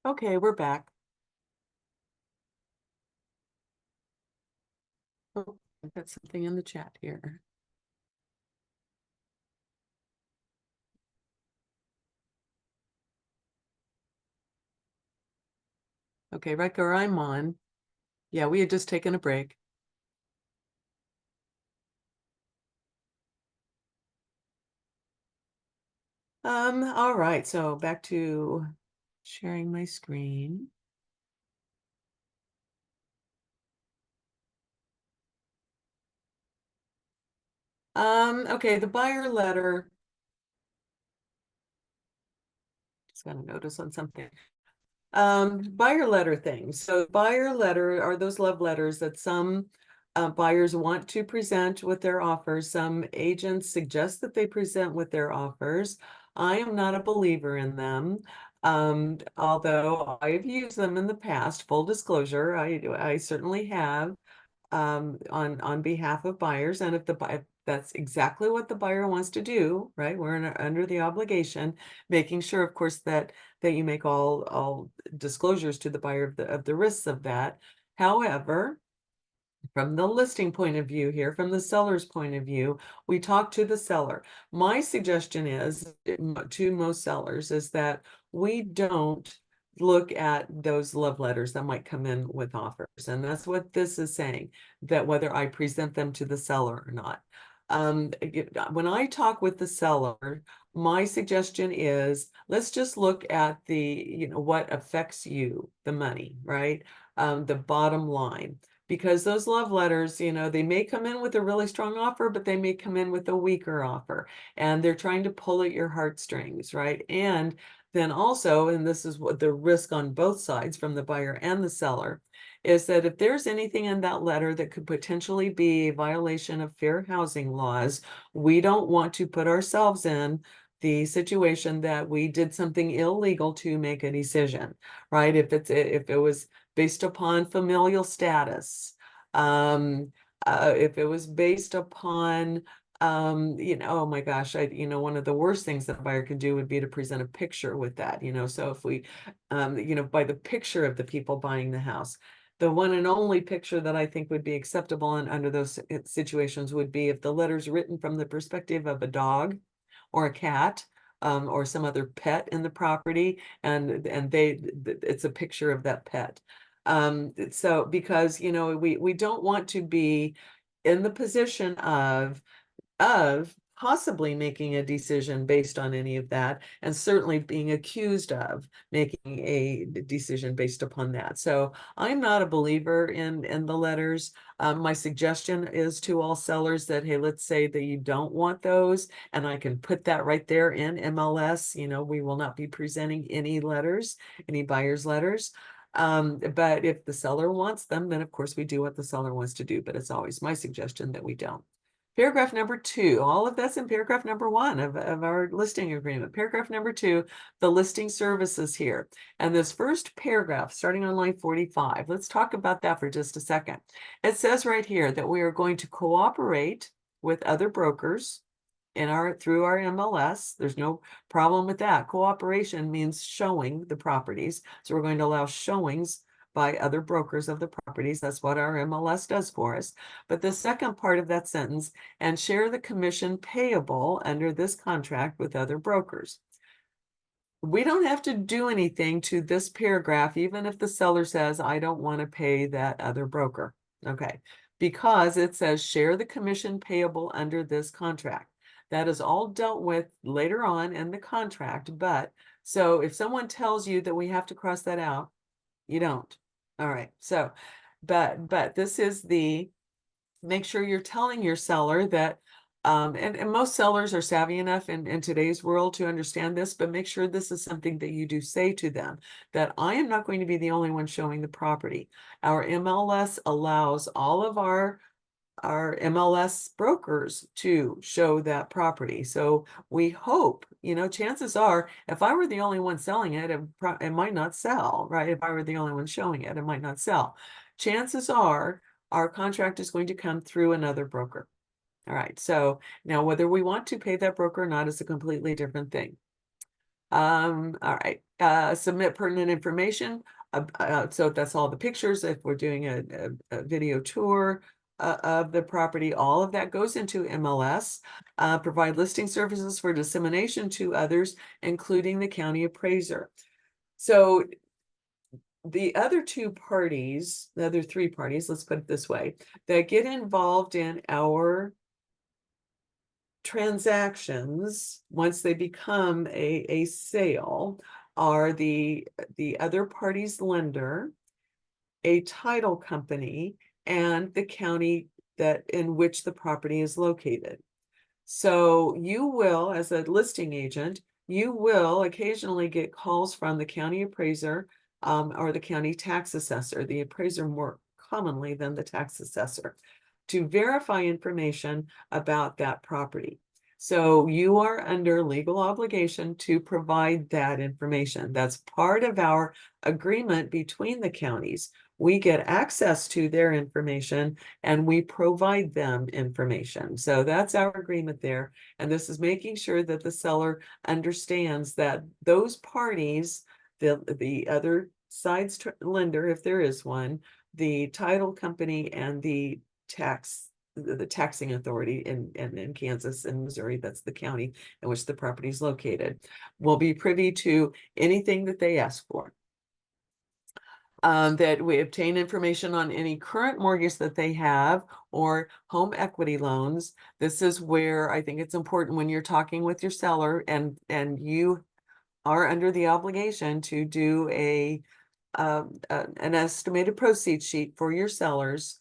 Speaker 1: Okay, we're back. Oh, I've got something in the chat here. Okay, Riker, I'm on. Yeah, we had just taken a break. All right, so back to sharing my screen. Okay, the buyer letter. Just got a notice on something. Buyer letter things. So buyer letter are those love letters that some buyers want to present with their offers. Some agents suggest that they present with their offers. I am not a believer in them. Although I've used them in the past, full disclosure, I certainly have on behalf of buyers. And if that's exactly what the buyer wants to do, right? We're under the obligation, making sure, of course, that you make all disclosures to the buyer of the risks of that. However, from the listing point of view here, from the seller's point of view, we talk to the seller. My suggestion is to most sellers is that we don't look at those love letters that might come in with offers. And that's what this is saying, that whether I present them to the seller or not. When I talk with the seller, my suggestion is let's just look at what affects you, the money, right? The bottom line. Because those love letters, they may come in with a really strong offer, but they may come in with a weaker offer. And they're trying to pull at your heartstrings, right? And then also, and this is what the risk on both sides from the buyer and the seller, is that if there's anything in that letter that could potentially be a violation of fair housing laws, we don't want to put ourselves in the situation that we did something illegal to make a decision, right? If it was based upon familial status, if it was based upon oh my gosh, one of the worst things that a buyer could do would be to present a picture with that, so if we by the picture of the people buying the house. The one and only picture that I think would be acceptable and under those situations would be if the letter's written from the perspective of a dog or a cat, or some other pet in the property, and it's a picture of that pet. So because we don't want to be in the position of possibly making a decision based on any of that, and certainly being accused of making a decision based upon that. So I'm not a believer in the letters. My suggestion is to all sellers that, hey, let's say that you don't want those, and I can put that right there in MLS. We will not be presenting any letters, any buyer's letters. But if the seller wants them, then of course we do what the seller wants to do, but it's always my suggestion that we don't. Paragraph number 2, all of that's in paragraph number 1 of our listing agreement. Paragraph number 2, the listing services here. And this first paragraph, starting on line 45, let's talk about that for just a second. It says right here that we are going to cooperate with other brokers through our MLS. There's no problem with that. Cooperation means showing the properties. So we're going to allow showings by other brokers of the properties. That's what our MLS does for us. But the second part of that sentence, and share the commission payable under this contract with other brokers. We don't have to do anything to this paragraph, even if the seller says, I don't want to pay that other broker. Okay, because it says share the commission payable under this contract. That is all dealt with later on in the contract. But so if someone tells you that we have to cross that out, you don't. All right. So, but this is make sure you're telling your seller that, and most sellers are savvy enough in today's world to understand this, but make sure this is something that you do say to them, that I am not going to be the only one showing the property. Our MLS allows all of our MLS brokers to show that property. So we hope, chances are, if I were the only one selling it, it might not sell, right? If I were the only one showing it, it might not sell. Chances are our contract is going to come through another broker. All right. So now whether we want to pay that broker or not is a completely different thing. All right, submit pertinent information. So that's all the pictures. If we're doing a video tour of the property, all of that goes into MLS. Provide listing services for dissemination to others, including the county appraiser. So the other two parties, the other three parties, let's put it this way, that get involved in our transactions, once they become a sale, are the other party's lender, a title company, and the county that in which the property is located. So you will, as a listing agent, you will occasionally get calls from the county appraiser or the county tax assessor, the appraiser more commonly than the tax assessor, to verify information about that property. So you are under legal obligation to provide that information. That's part of our agreement between the counties. We get access to their information and we provide them information. So that's our agreement there. And this is making sure that the seller understands that those parties, the other side's lender, if there is one, the title company and the taxing authority in Kansas and Missouri, that's the county in which the property is located, will be privy to anything that they ask for. That we obtain information on any current mortgage that they have or home equity loans. This is where I think it's important when you're talking with your seller and you are under the obligation to do an estimated proceeds sheet for your sellers.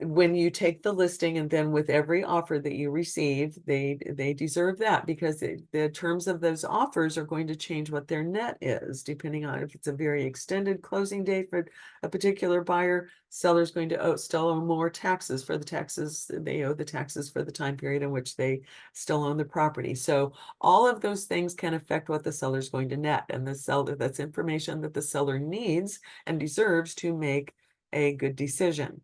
Speaker 1: When you take the listing and then with every offer that you receive, they deserve that because the terms of those offers are going to change what their net is, depending on if it's a very extended closing date for a particular buyer, seller's going to still owe more taxes for the taxes, they owe the taxes for the time period in which they still own the property. So all of those things can affect what the seller's going to net, and the seller, that's information that the seller needs and deserves to make a good decision.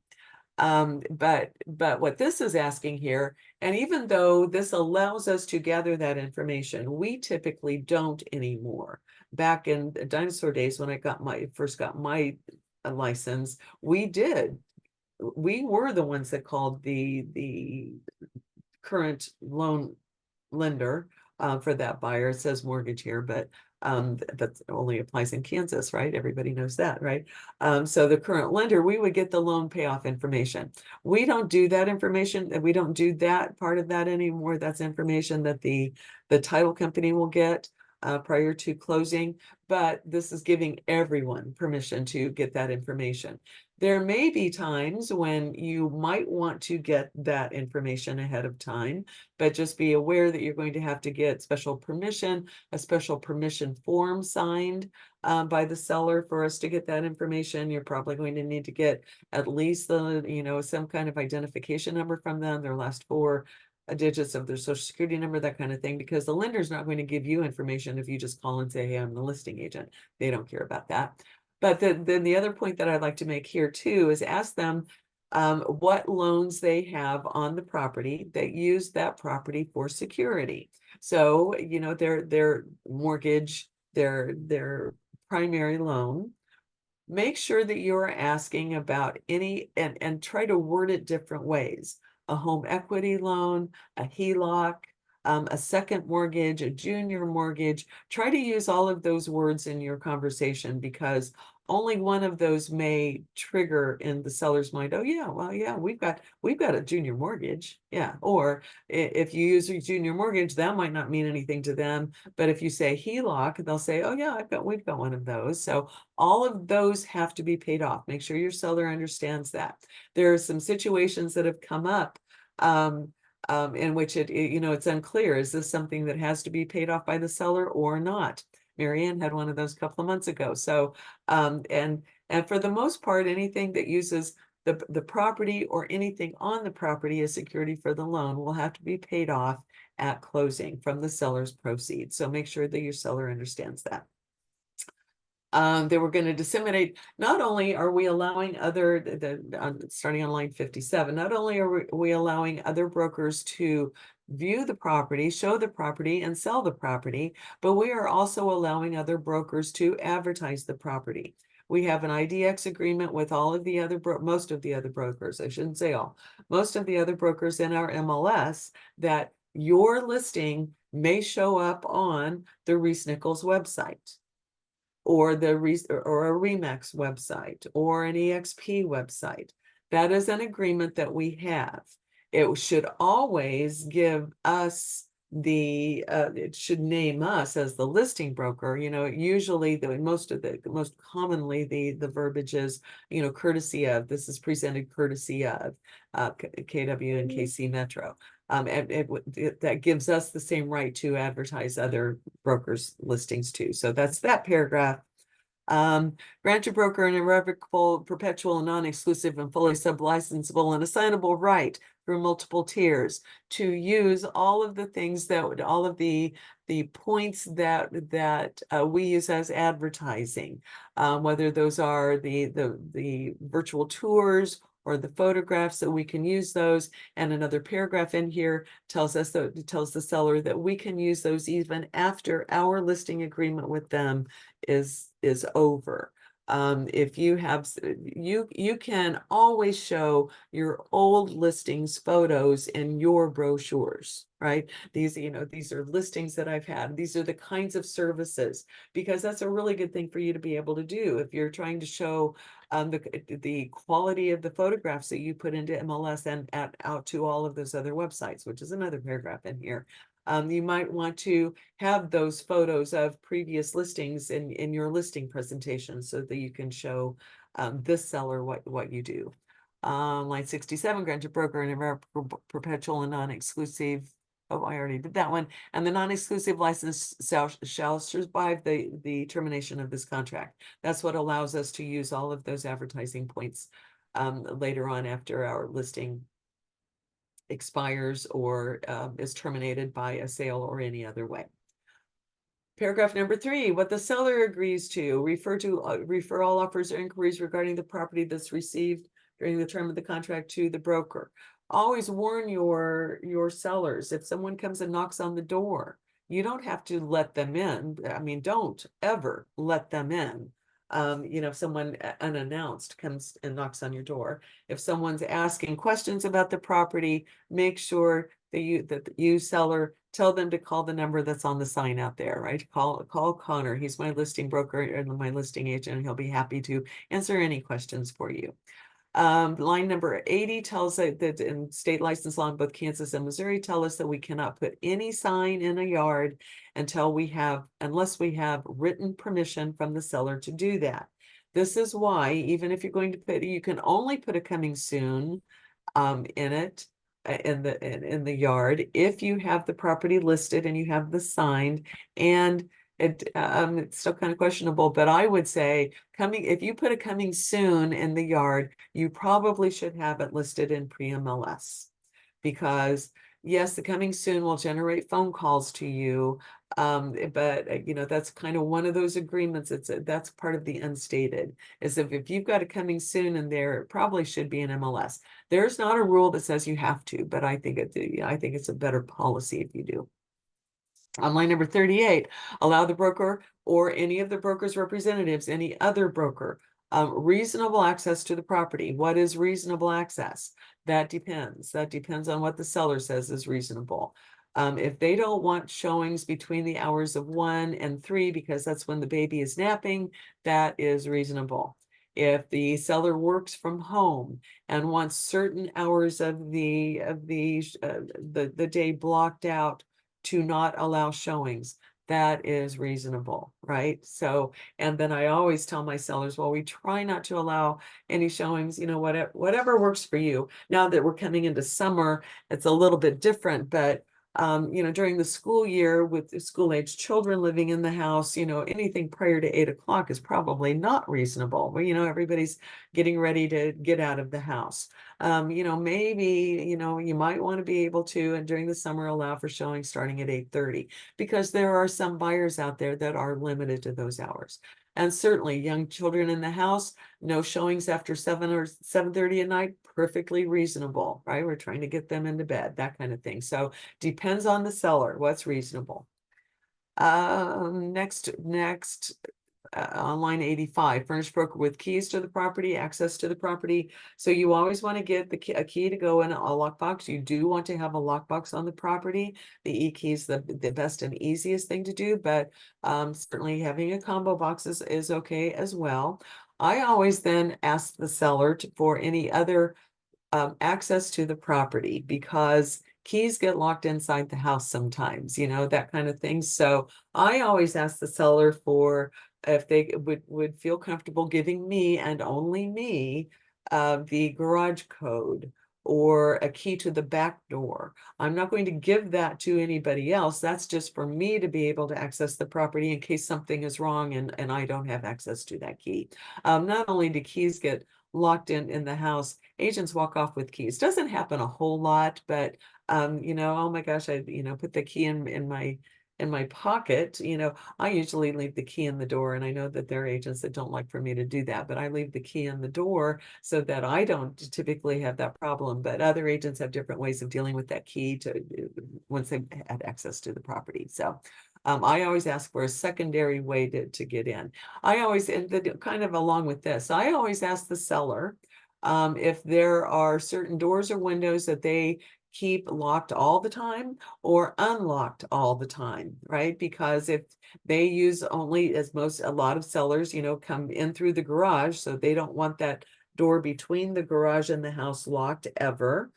Speaker 1: But what this is asking here, and even though this allows us to gather that information, we typically don't anymore. Back in the dinosaur days when I first got my license, we were the ones that called the current loan lender for that buyer. It says mortgage here, but that only applies in Kansas, right? Everybody knows that, right? So the current lender, we would get the loan payoff information. We don't do that information, and we don't do that part of that anymore. That's information that the title company will get prior to closing, but this is giving everyone permission to get that information. There may be times when you might want to get that information ahead of time, but just be aware that you're going to have to get special permission, a special permission form signed by the seller for us to get that information. You're probably going to need to get at least some kind of identification number from them, their last four digits of their social security number, that kind of thing, because the lender's not going to give you information if you just call and say, hey, I'm the listing agent. They don't care about that. But then the other point that I'd like to make here too is ask them what loans they have on the property that use that property for security. So, their mortgage, their primary loan. Make sure that you're asking about any and try to word it different ways. A home equity loan, a HELOC, a second mortgage, a junior mortgage. Try to use all of those words in your conversation because only one of those may trigger in the seller's mind, oh yeah, well, yeah, we've got a junior mortgage. Yeah. Or if you use a junior mortgage, that might not mean anything to them. But if you say HELOC, they'll say, oh yeah, we've got one of those. So all of those have to be paid off. Make sure your seller understands that. There are some situations that have come up in which it's unclear. Is this something that has to be paid off by the seller or not? Marianne had one of those a couple of months ago. So, and for the most part, anything that uses the property or anything on the property as security for the loan will have to be paid off at closing from the seller's proceeds. So make sure that your seller understands that. They were going to disseminate, not only are we allowing starting on line 57, not only are we allowing other brokers to view the property, show the property, and sell the property, but we are also allowing other brokers to advertise the property. We have an IDX agreement with all of the other most of the other brokers. I shouldn't say all, most of the other brokers in our MLS, that your listing may show up on the Reese Nichols website, or a Remax website, or an EXP website. That is an agreement that we have. It should always give us it should name us as the listing broker. You know, usually most commonly the verbiage is, you know, courtesy of, this is presented courtesy of KW and KC Metro. And that gives us the same right to advertise other brokers' listings too. So that's that paragraph. Grant a broker an irrevocable, perpetual, non-exclusive, and fully sublicensable and assignable right through multiple tiers to use all of the things that, all of the points that we use as advertising, whether those are the virtual tours or the photographs, that we can use those. And another paragraph in here tells the seller that we can use those even after our listing agreement with them is over. If you have, you can always show your old listings photos in your brochures, right? These, you know, these are listings that I've had. These are the kinds of services, because that's a really good thing for you to be able to do if you're trying to show the quality of the photographs that you put into MLS and out to all of those other websites, which is another paragraph in here. You might want to have those photos of previous listings in your listing presentation so that you can show this seller what you do. Line 67, grant a broker an perpetual and non-exclusive. Oh, I already did that one. And the non-exclusive license shall survive the termination of this contract. That's what allows us to use all of those advertising points later on after our listing expires or is terminated by a sale or any other way. Paragraph number 3, what the seller agrees to, refer all offers or inquiries regarding the property that's received during the term of the contract to the broker. Always warn your sellers. If someone comes and knocks on the door, you don't have to let them in. I mean, don't ever let them in. You know, if someone unannounced comes and knocks on your door, if someone's asking questions about the property, make sure that you seller, tell them to call the number that's on the sign out there, right? Call Connor. He's my listing broker and my listing agent, and he'll be happy to answer any questions for you. Line number 80 tells us that in state license law in both Kansas and Missouri tell us that we cannot put any sign in a yard unless we have written permission from the seller to do that. This is why, even if you're going to put, you can only put a coming soon in it, in the yard, if you have the property listed and you have the signed. And it's still kind of questionable, but I would say if you put a coming soon in the yard, you probably should have it listed in pre-MLS, because yes, the coming soon will generate phone calls to you. But you know, that's kind of one of those agreements. That's part of the unstated, is if you've got a coming soon in there, it probably should be an MLS. There's not a rule that says you have to, but I think it's a better policy if you do. On line number 38, allow the broker or any of the broker's representatives, any other broker, reasonable access to the property. What is reasonable access? That depends. That depends on what the seller says is reasonable. If they don't want showings between the hours of 1 and 3, because that's when the baby is napping, that is reasonable. If the seller works from home and wants certain hours of the day blocked out to not allow showings, that is reasonable, right? So, and then I always tell my sellers, well, we try not to allow any showings, you know, whatever works for you. Now that we're coming into summer, it's a little bit different, but you know, during the school year with the school-age children living in the house, you know, anything prior to 8 o'clock is probably not reasonable. Well, you know, everybody's getting ready to get out of the house. You know, maybe, you know, you might want to be able to, and during the summer, allow for showing starting at 8:30, because there are some buyers out there that are limited to those hours. And certainly young children in the house, no showings after 7 or 7:30 at night, perfectly reasonable, right? We're trying to get them into bed, that kind of thing. So depends on the seller, what's reasonable. Next, on line 85, furnished broker with keys to the property, access to the property. So you always want to get a key to go in a lockbox. You do want to have a lockbox on the property. The e-key is the best and easiest thing to do, but certainly having a combo box is okay as well. I always then ask the seller for any other access to the property, because keys get locked inside the house sometimes, you know, that kind of thing. So I always ask the seller for if they would feel comfortable giving me and only me the garage code or a key to the back door. I'm not going to give that to anybody else. That's just for me to be able to access the property in case something is wrong and I don't have access to that key. Not only do keys get locked in the house, agents walk off with keys. Doesn't happen a whole lot, but you know, oh my gosh, I put the key in my pocket. You know, I usually leave the key in the door, and I know that there are agents that don't like for me to do that, but I leave the key in the door so that I don't typically have that problem. But other agents have different ways of dealing with that key to once they had access to the property. So I always ask for a secondary way to get in. I always, and kind of along with this, I always ask the seller if there are certain doors or windows that they keep locked all the time or unlocked all the time, right? Because if they use only, as a lot of sellers, you know, come in through the garage, so they don't want that door between the garage and the house locked ever.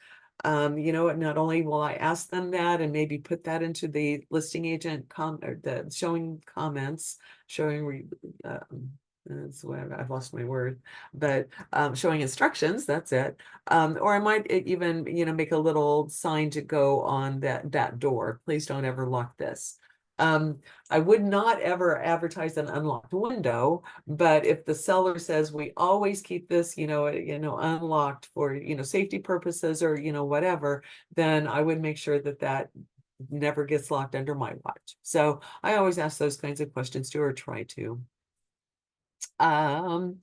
Speaker 1: You know, not only will I ask them that and maybe put that into the listing agent or the showing comments, showing that's where I've lost my word, but showing instructions, that's it. Or I might even, you know, make a little sign to go on that door. Please don't ever lock this. I would not ever advertise an unlocked window, but if the seller says we always keep this, you know, unlocked for, you know, safety purposes or, you know, whatever, then I would make sure that never gets locked under my watch. So I always ask those kinds of questions too, or try to. Line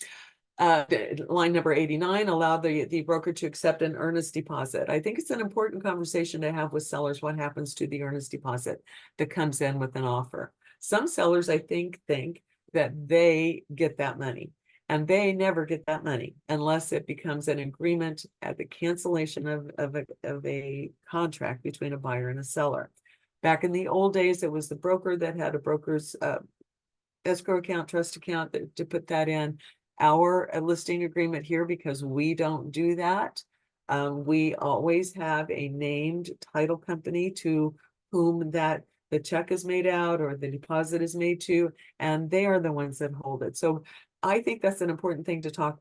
Speaker 1: number 89, allow the broker to accept an earnest deposit. I think it's an important conversation to have with sellers. What happens to the earnest deposit that comes in with an offer? Some sellers, I think that they get that money, and they never get that money unless it becomes an agreement at the cancellation of a contract between a buyer and a seller. Back in the old days, it was the broker that had a broker's escrow account, trust account to put that in. Our listing agreement here, because we don't do that, we always have a named title company to whom that the check is made out or the deposit is made to, and they are the ones that hold it. So I think that's an important thing to to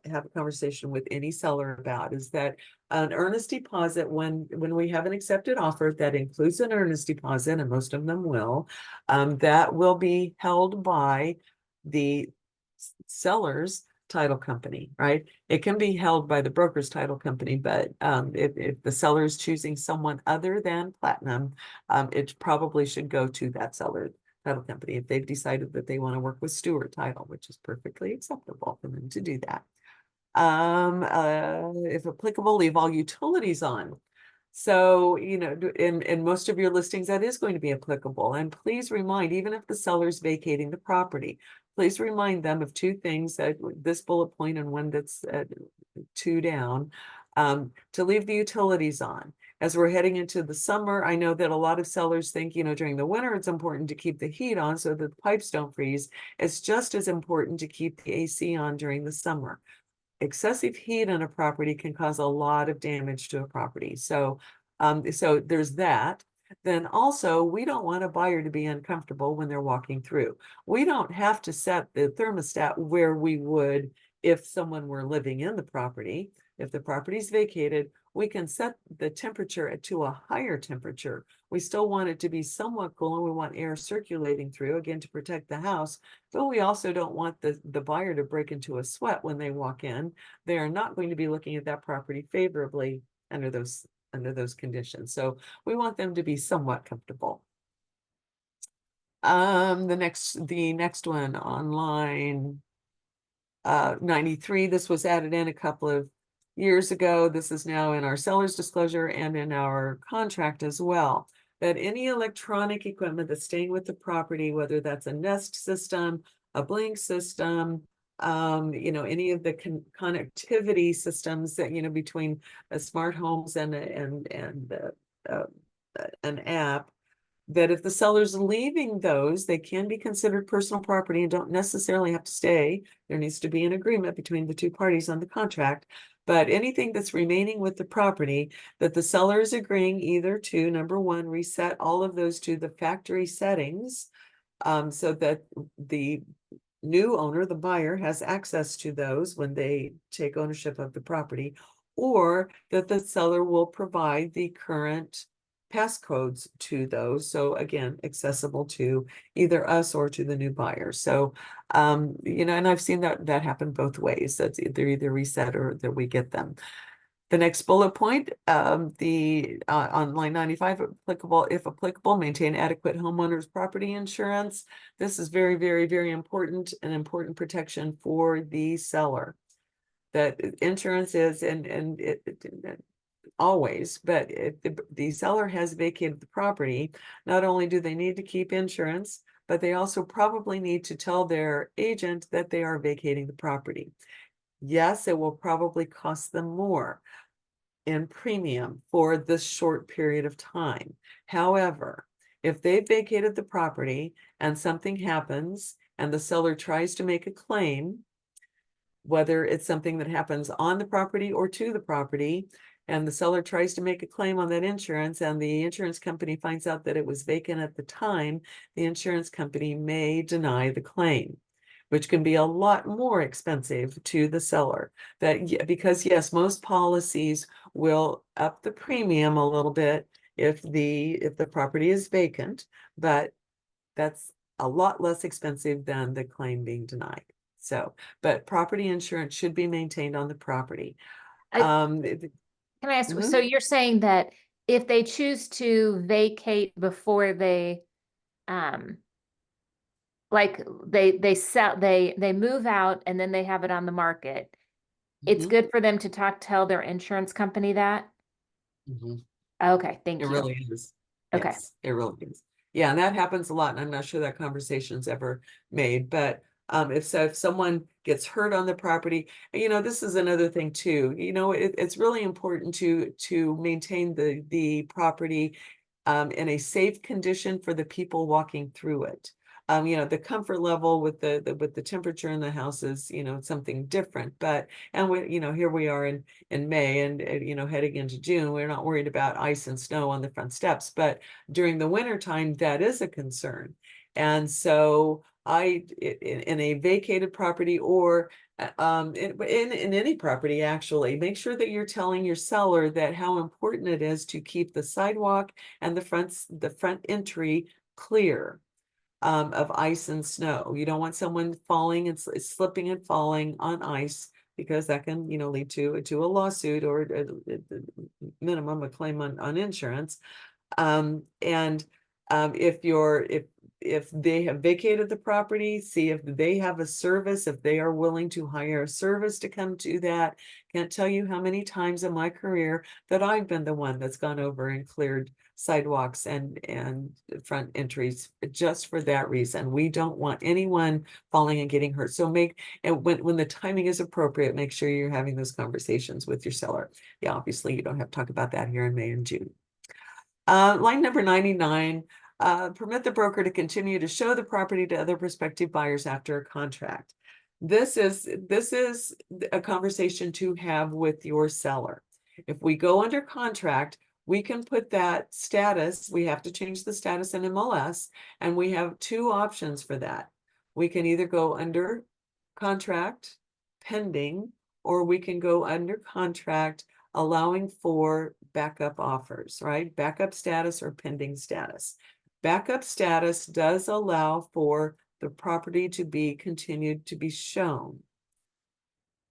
Speaker 1: have a conversation with any seller about, is that an earnest deposit, when we have an accepted offer that includes an earnest deposit, and most of them will, that will be held by the seller's title company, right? It can be held by the broker's title company, but if the seller is choosing someone other than Platinum, it probably should go to that seller title company if they've decided that they want to work with Stewart Title, which is perfectly acceptable for them to do that. If applicable, leave all utilities on. So, you know, in most of your listings, that is going to be applicable. And please remind, even if the seller's vacating the property, please remind them of two things, that this bullet point and one that's 2 down, to leave the utilities on. As we're heading into the summer, I know that a lot of sellers think, you know, during the winter, it's important to keep the heat on so that the pipes don't freeze. It's just as important to keep the AC on during the summer. Excessive heat on a property can cause a lot of damage to a property. So, so there's that. Then also, we don't want a buyer to be uncomfortable when they're walking through. We don't have to set the thermostat where we would if someone were living in the property. If the property is vacated, we can set the temperature to a higher temperature. We still want it to be somewhat cool, and we want air circulating through, again, to protect the house. But we also don't want the buyer to break into a sweat when they walk in. They are not going to be looking at that property favorably under those conditions. So we want them to be somewhat comfortable. The next one on line 93, this was added in a couple of years ago. This is now in our seller's disclosure and in our contract as well. That any electronic equipment that's staying with the property, whether that's a Nest system, a Blink system, any of the connectivity systems that, between smart homes and an app, that if the seller's leaving those, they can be considered personal property and don't necessarily have to stay. There needs to be an agreement between the two parties on the contract. But anything that's remaining with the property that the seller is agreeing either to, number one, reset all of those to the factory settings, so that the new owner, the buyer, has access to those when they take ownership of the property, or that the seller will provide the current passcodes to those. So again, accessible to either us or to the new buyer. So, and I've seen that happen both ways. That's either reset or that we get them. The next bullet point, on line 95, if applicable, maintain adequate homeowners property insurance. This is very, very, very important, an important protection for the seller. That insurance is, and always, but if the seller has vacated the property, not only do they need to keep insurance, but they also probably need to tell their agent that they are vacating the property. Yes, it will probably cost them more in premium for this short period of time. However, if they've vacated the property and something happens and the seller tries to make a claim, whether it's something that happens on the property or to the property, and the seller tries to make a claim on that insurance and the insurance company finds out that it was vacant at the time, the insurance company may deny the claim, which can be a lot more expensive to the seller. Because yes, most policies will up the premium a little bit if the property is vacant, but that's a lot less expensive than the claim being denied. So, but property insurance should be maintained on the property.
Speaker 3: Can I ask, so you're saying that if they choose to vacate before they, like they move out and then they have it on the market, it's good for them to tell their insurance company that? Okay, thank you.
Speaker 1: It really is.
Speaker 3: Okay.
Speaker 1: Yes, it really is. Yeah, and that happens a lot, and I'm not sure that conversation's ever made, but if someone gets hurt on the property, this is another thing too. It's really important to maintain the property in a safe condition for the people walking through it. The comfort level with the temperature in the house is, something different. But here we are in May and heading into June, we're not worried about ice and snow on the front steps. But during the winter time, that is a concern. And so in a vacated property or in any property, actually, make sure that you're telling your seller that how important it is to keep the sidewalk and the front entry clear of ice and snow. You don't want someone falling and slipping and falling on ice, because that can lead to a lawsuit or at minimum a claim on insurance. If they have vacated the property, see if they have a service, if they are willing to hire a service to come to that. Can't tell you how many times in my career that I've been the one that's gone over and cleared sidewalks and front entries just for that reason. We don't want anyone falling and getting hurt. So when the timing is appropriate, make sure you're having those conversations with your seller. Yeah, obviously you don't have to talk about that here in May and June. Line number 99, permit the broker to continue to show the property to other prospective buyers after a contract. This is a conversation to have with your seller. If we go under contract, we can put that status, we have to change the status in MLS, and we have two options for that. We can either go under contract, pending, or we can go under contract, allowing for backup offers, right? Backup status or pending status. Backup status does allow for the property to be continued to be shown.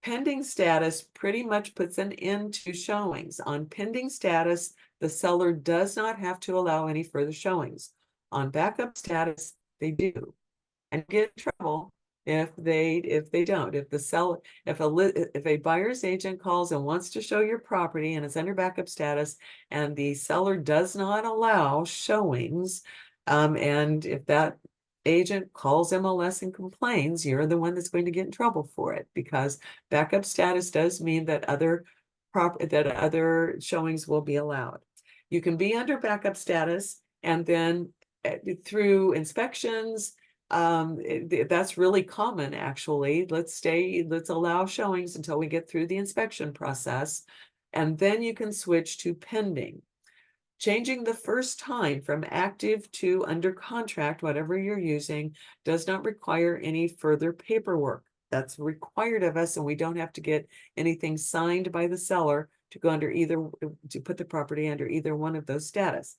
Speaker 1: Pending status pretty much puts an end to showings. On pending status, the seller does not have to allow any further showings. On backup status, They do. And get in trouble if they don't. If the seller, if a buyer's agent calls and wants to show your property and it's under backup status and the seller does not allow showings, and if that agent calls MLS and complains, you're the one that's going to get in trouble for it, because backup status does mean that other showings will be allowed. You can be under backup status and then through inspections, that's really common, actually. Let's allow showings until we get through the inspection process, and then you can switch to pending. Changing the first time from active to under contract, whatever you're using, does not require any further paperwork. That's required of us, and we don't have to get anything signed by the seller to go under either, to put the property under either one of those status.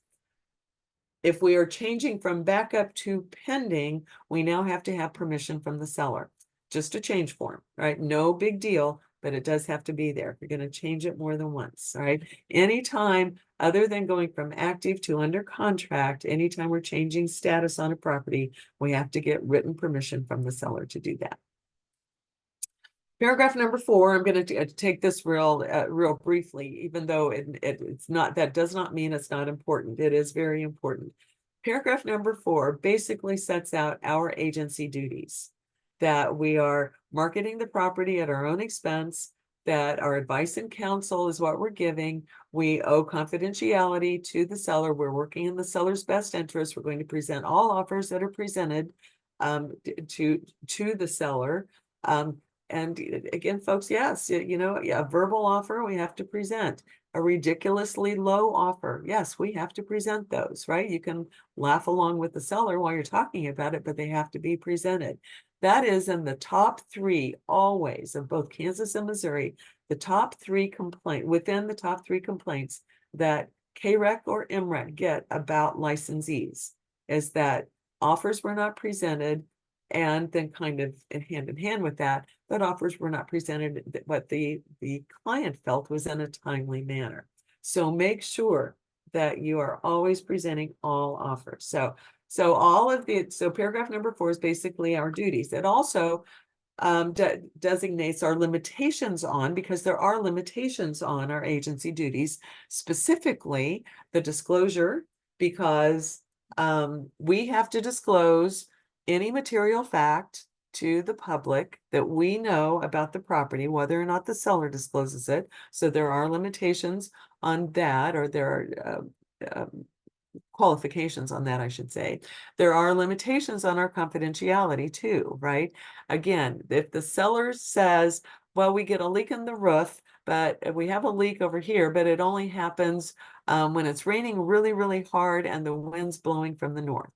Speaker 1: If we are changing from backup to pending, we now have to have permission from the seller. Just a change form, right? No big deal, but it does have to be there if you're going to change it more than once, right? Anytime other than going from active to under contract, anytime we're changing status on a property, we have to get written permission from the seller to do that. Paragraph number 4, I'm going to take this real briefly, even though it's not, that does not mean it's not important. It is very important. Paragraph number 4 basically sets out our agency duties, that we are marketing the property at our own expense, that our advice and counsel is what we're giving. We owe confidentiality to the seller. We're working in the seller's best interest. We're going to present all offers that are presented to the seller. And again, folks, yes, you know, a verbal offer we have to present. A ridiculously low offer, yes, we have to present those, right? You can laugh along with the seller while you're talking about it, but they have to be presented. That is in the top 3 always of both Kansas and Missouri. The top 3 within the top 3 complaints that KREC or MREC get about licensees is that offers were not presented, and then kind of hand in hand with that, that offers were not presented what the client felt was in a timely manner. So make sure that you are always presenting all offers. So paragraph number 4 is basically our duties. It also designates our limitations on, because there are limitations on our agency duties, specifically the disclosure, because we have to disclose any material fact to the public that we know about the property, whether or not the seller discloses it. So there are limitations on that, or there are qualifications on that, I should say. There are limitations on our confidentiality too, right? Again, if the seller says, well, we get a leak in the roof, but we have a leak over here, but it only happens when it's raining really, really hard and the wind's blowing from the north.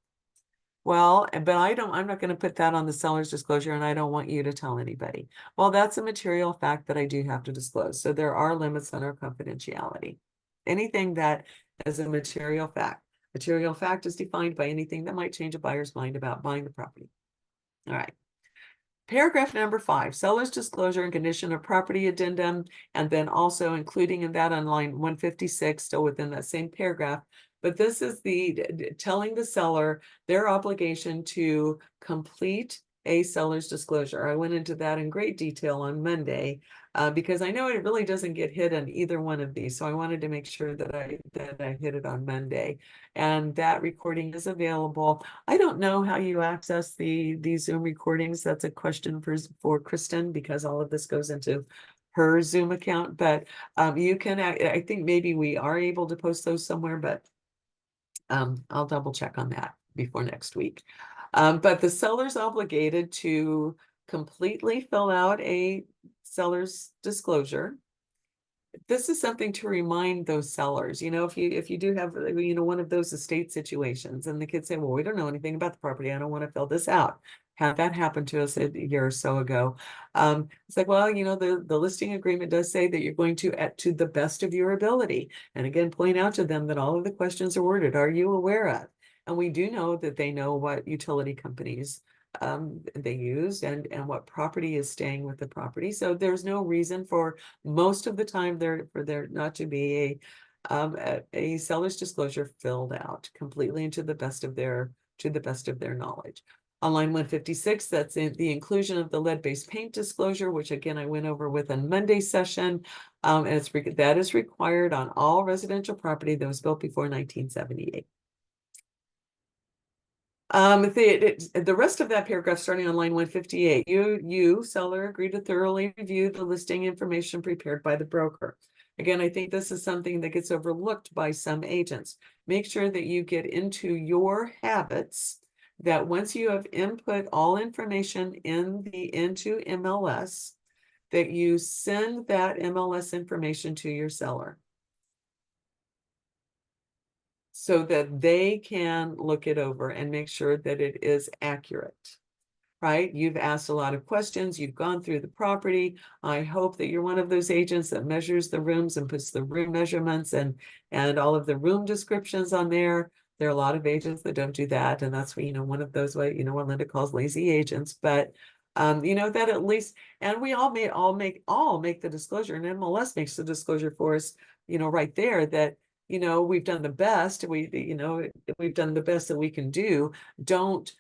Speaker 1: Well, but I'm not going to put that on the seller's disclosure, and I don't want you to tell anybody. Well, that's a material fact that I do have to disclose. So there are limits on our confidentiality. Anything that is a material fact. Material fact is defined by anything that might change a buyer's mind about buying the property. All right. Paragraph number 5, seller's disclosure and condition of property addendum, and then also including in that on line 156, still within that same paragraph. But this is telling the seller their obligation to complete a seller's disclosure. I went into that in great detail on Monday because I know it really doesn't get hit on either one of these. So I wanted to make sure that I hit it on Monday. And that recording is available. I don't know how you access these Zoom recordings. That's a question for Kristen, because all of this goes into her Zoom account. But you can, I think maybe we are able to post those somewhere, but I'll double check on that before next week. But the seller's obligated to completely fill out a seller's disclosure. This is something to remind those sellers, you know, if you do have, you know, one of those estate situations and the kids say, well, we don't know anything about the property, I don't want to fill this out. Had that happen to us a year or so ago. It's like, well, you know, the listing agreement does say that you're going to the best of your ability. And again, point out to them that all of the questions are worded, are you aware of? And we do know that they know what utility companies they use and what property is staying with the property. So there's no reason for most of the time for there not to be a seller's disclosure filled out completely into the best of their to the best of their knowledge. On line 156, that's in the inclusion of the lead-based paint disclosure, which again, I went over with on Monday's session. And that is required on all residential property that was built before 1978. The rest of that paragraph, starting on line 158, you, seller, agree to thoroughly review the listing information prepared by the broker. Again, I think this is something that gets overlooked by some agents. Make sure that you get into your habits, that once you have input all information into MLS, that you send that MLS information to your seller, so that they can look it over and make sure that it is accurate, right? You've asked a lot of questions. You've gone through the property. I hope that you're one of those agents that measures the rooms and puts the room measurements and all of the room descriptions on there. There are a lot of agents that don't do that. And that's, one of those, what Linda calls lazy agents. But that at least, and we all make the disclosure, and MLS makes the disclosure for us, right there, that we've done the best. We've done the best that we can do. Don't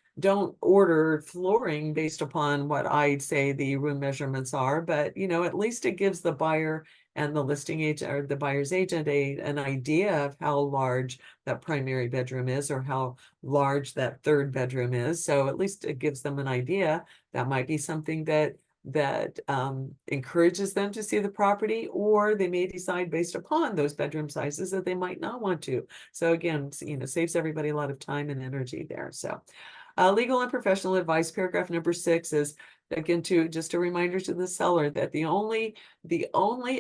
Speaker 1: order flooring based upon what I'd say the room measurements are, but at least it gives the buyer and the listing agent or the buyer's agent an idea of how large that primary bedroom is or how large that third bedroom is. So at least it gives them an idea. That might be something that encourages them to see the property, or they may decide based upon those bedroom sizes that they might not want to. So again, saves everybody a lot of time and energy there. So legal and professional advice, paragraph number 6 is, again, just a reminder to the seller that the only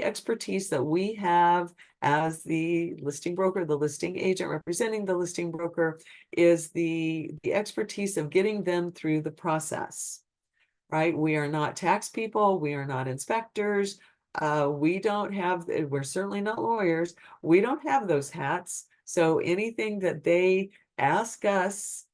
Speaker 1: expertise that we have as the listing broker, the listing agent representing the listing broker, is the expertise of getting them through the process. Right? We are not tax people. We are not inspectors. We're certainly not lawyers. We don't have those hats. So anything that they ask us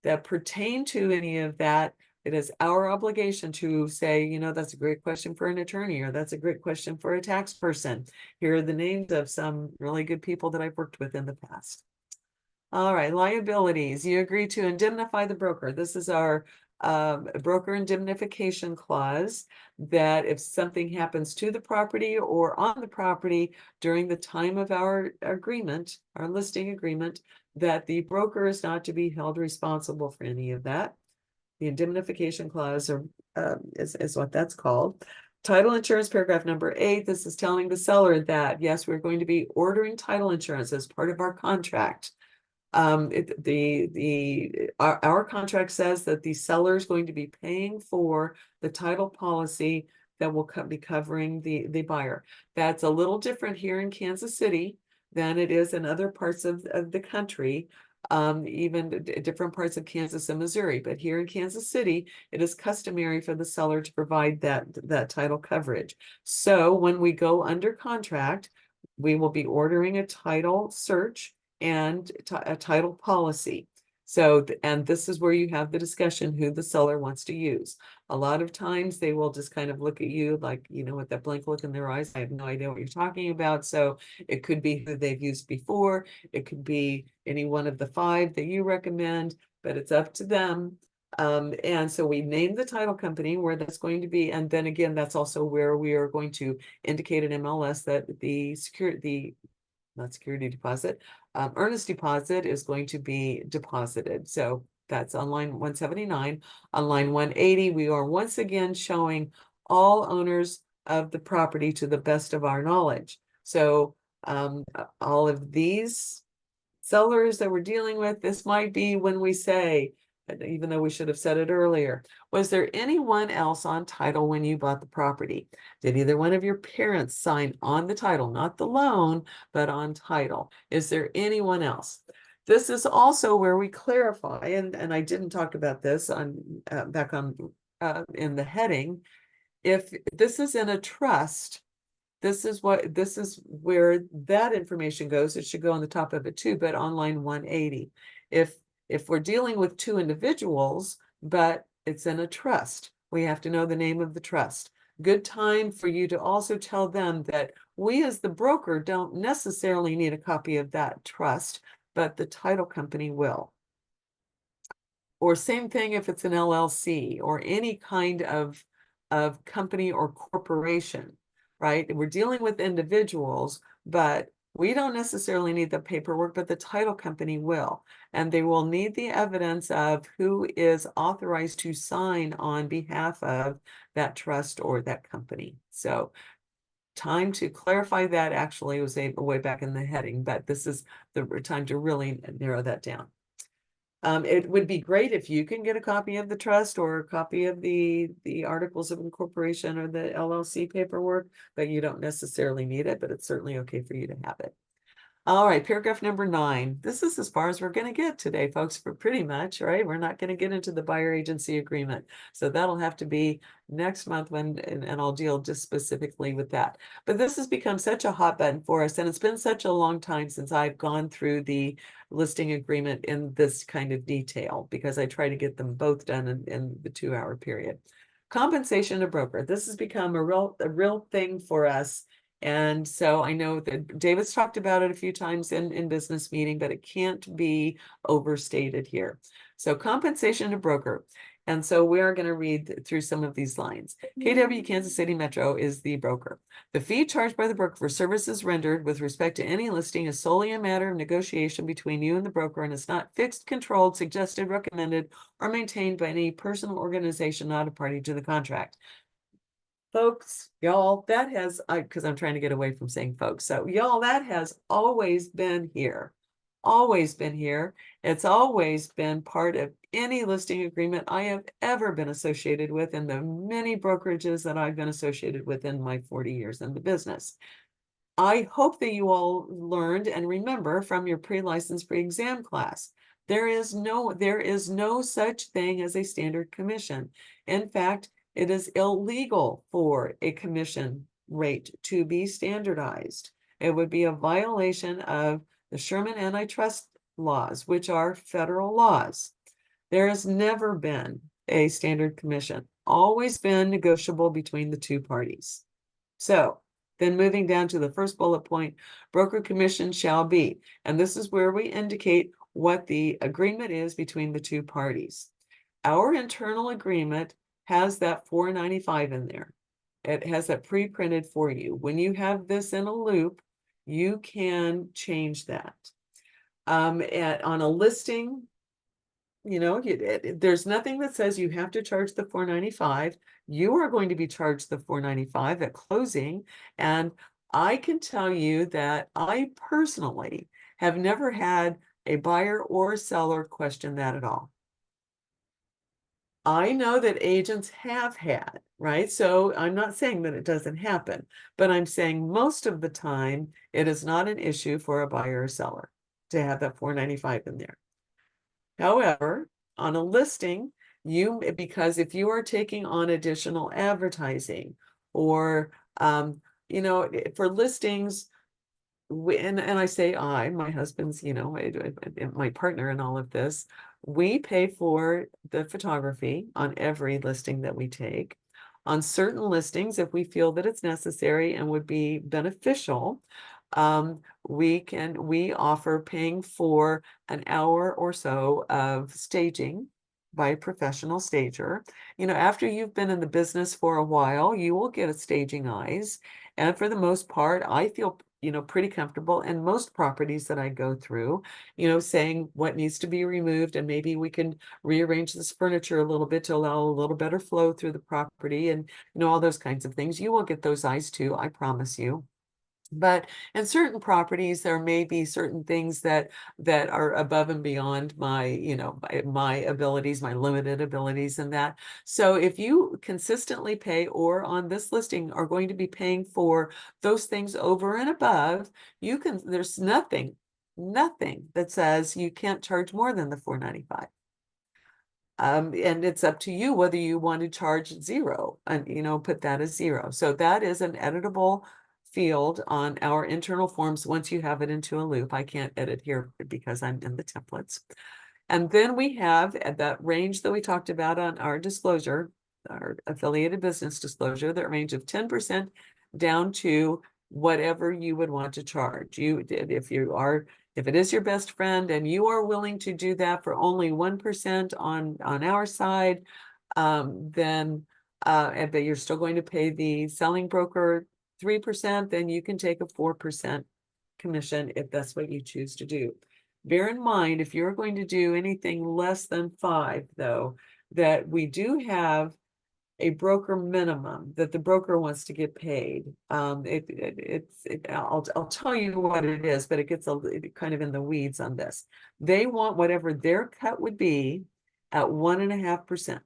Speaker 1: that pertain to any of that, it is our obligation to say, that's a great question for an attorney, or that's a great question for a tax person. Here are the names of some really good people that I've worked with in the past. All right, liabilities. You agree to indemnify the broker. This is our broker indemnification clause, that if something happens to the property or on the property during the time of our agreement, our listing agreement, that the broker is not to be held responsible for any of that. The indemnification clause is what that's called. Title insurance, paragraph number 8. This is telling the seller that, yes, we're going to be ordering title insurance as part of our contract. Our contract says that the seller is going to be paying for the title policy that will be covering the buyer. That's a little different here in Kansas City than it is in other parts of the country, even different parts of Kansas and Missouri. But here in Kansas City, it is customary for the seller to provide that title coverage. So when we go under contract, we will be ordering a title search and a title policy. So, and this is where you have the discussion who the seller wants to use. A lot of times they will just kind of look at you like, with that blank look in their eyes. I have no idea what you're talking about. So it could be who they've used before. It could be any one of the 5 that you recommend, but it's up to them. And so we name the title company where that's going to be. And then again, that's also where we are going to indicate an MLS that earnest deposit is going to be deposited. So that's on line 179. On line 180, we are once again showing all owners of the property to the best of our knowledge. So all of these sellers that we're dealing with, this might be when we say, even though we should have said it earlier, was there anyone else on title when you bought the property? Did either one of your parents sign on the title, not the loan, but on title? Is there anyone else? This is also where we clarify, and I didn't talk about this back on in the heading. If this is in a trust, this is where that information goes. It should go on the top of it too, but on line 180. If we're dealing with 2 individuals, but it's in a trust, we have to know the name of the trust. Good time for you to also tell them that we as the broker don't necessarily need a copy of that trust, but the title company will. or same thing if it's an LLC or any kind of company or corporation, right? We're dealing with individuals, but we don't necessarily need the paperwork, but the title company will. And they will need the evidence of who is authorized to sign on behalf of that trust or that company. So time to clarify that actually was way back in the heading, but this is the time to really narrow that down. It would be great if you can get a copy of the trust or a copy of the articles of incorporation or the LLC paperwork, but you don't necessarily need it, but it's certainly okay for you to have it. All right, paragraph number 9. This is as far as we're going to get today, folks, for pretty much, right? We're not going to get into the buyer agency agreement. So that'll have to be next month when, and I'll deal just specifically with that. But this has become such a hot button for us, and it's been such a long time since I've gone through the listing agreement in this kind of detail, because I try to get them both done in the 2-hour period. Compensation to broker. This has become a real thing for us. And so I know that David's talked about it a few times in business meeting, but it can't be overstated here. So compensation to broker. And so we are going to read through some of these lines. KW Kansas City Metro is the broker. The fee charged by the broker for services rendered with respect to any listing is solely a matter of negotiation between you and the broker and is not fixed, controlled, suggested, recommended, or maintained by any person or organization not a party to the contract. Folks, y'all, that has, because I'm trying to get away from saying folks. So y'all, that has always been here. Always been here. It's always been part of any listing agreement I have ever been associated with in the many brokerages that I've been associated with in my 40 years in the business. I hope that you all learned and remember from your pre-license pre-exam class. There is no such thing as a standard commission. In fact, it is illegal for a commission rate to be standardized. It would be a violation of the Sherman antitrust laws, which are federal laws. There has never been a standard commission, always been negotiable between the two parties. So then moving down to the first bullet point, broker commission shall be, and this is where we indicate what the agreement is between the two parties. Our internal agreement has that $4.95 in there. It has that pre-printed for you. When you have this in a loop, you can change that. On a listing, you know, there's nothing that says you have to charge the $4.95. You are going to be charged the $4.95 at closing. And I can tell you that I personally have never had a buyer or seller question that at all. I know that agents have had, right? So I'm not saying that it doesn't happen, but I'm saying most of the time it is not an issue for a buyer or seller to have that $4.95 in there. However, on a listing, because if you are taking on additional advertising or, you know, for listings, and I say my husband's, you know, my partner in all of this, we pay for the photography on every listing that we take. On certain listings, if we feel that it's necessary and would be beneficial, we offer paying for an hour or so of staging by a professional stager. You know, after you've been in the business for a while, you will get a staging eyes. And for the most part, I feel, you know, pretty comfortable in most properties that I go through, you know, saying what needs to be removed, and maybe we can rearrange this furniture a little bit to allow a little better flow through the property, and, you know, all those kinds of things. You will get those eyes too, I promise you. But in certain properties, there may be certain things that are above and beyond my, you know, my abilities, my limited abilities in that. So if you consistently pay, or on this listing are going to be paying for those things over and above, you can, there's nothing that says you can't charge more than the $4.95. And it's up to you whether you want to charge zero and, you know, put that as zero. So that is an editable field on our internal forms once you have it into a loop. I can't edit here because I'm in the templates. And then we have at that range that we talked about on our disclosure, our affiliated business disclosure, that range of 10% down to whatever you would want to charge. If it is your best friend and you are willing to do that for only 1% on our side, then but you're still going to pay the selling broker 3%, then you can take a 4% commission if that's what you choose to do. Bear in mind, if you're going to do anything less than 5, though, that we do have a broker minimum that the broker wants to get paid. I'll tell you what it is, but it gets kind of in the weeds on this. They want whatever their cut would be at 1.5%.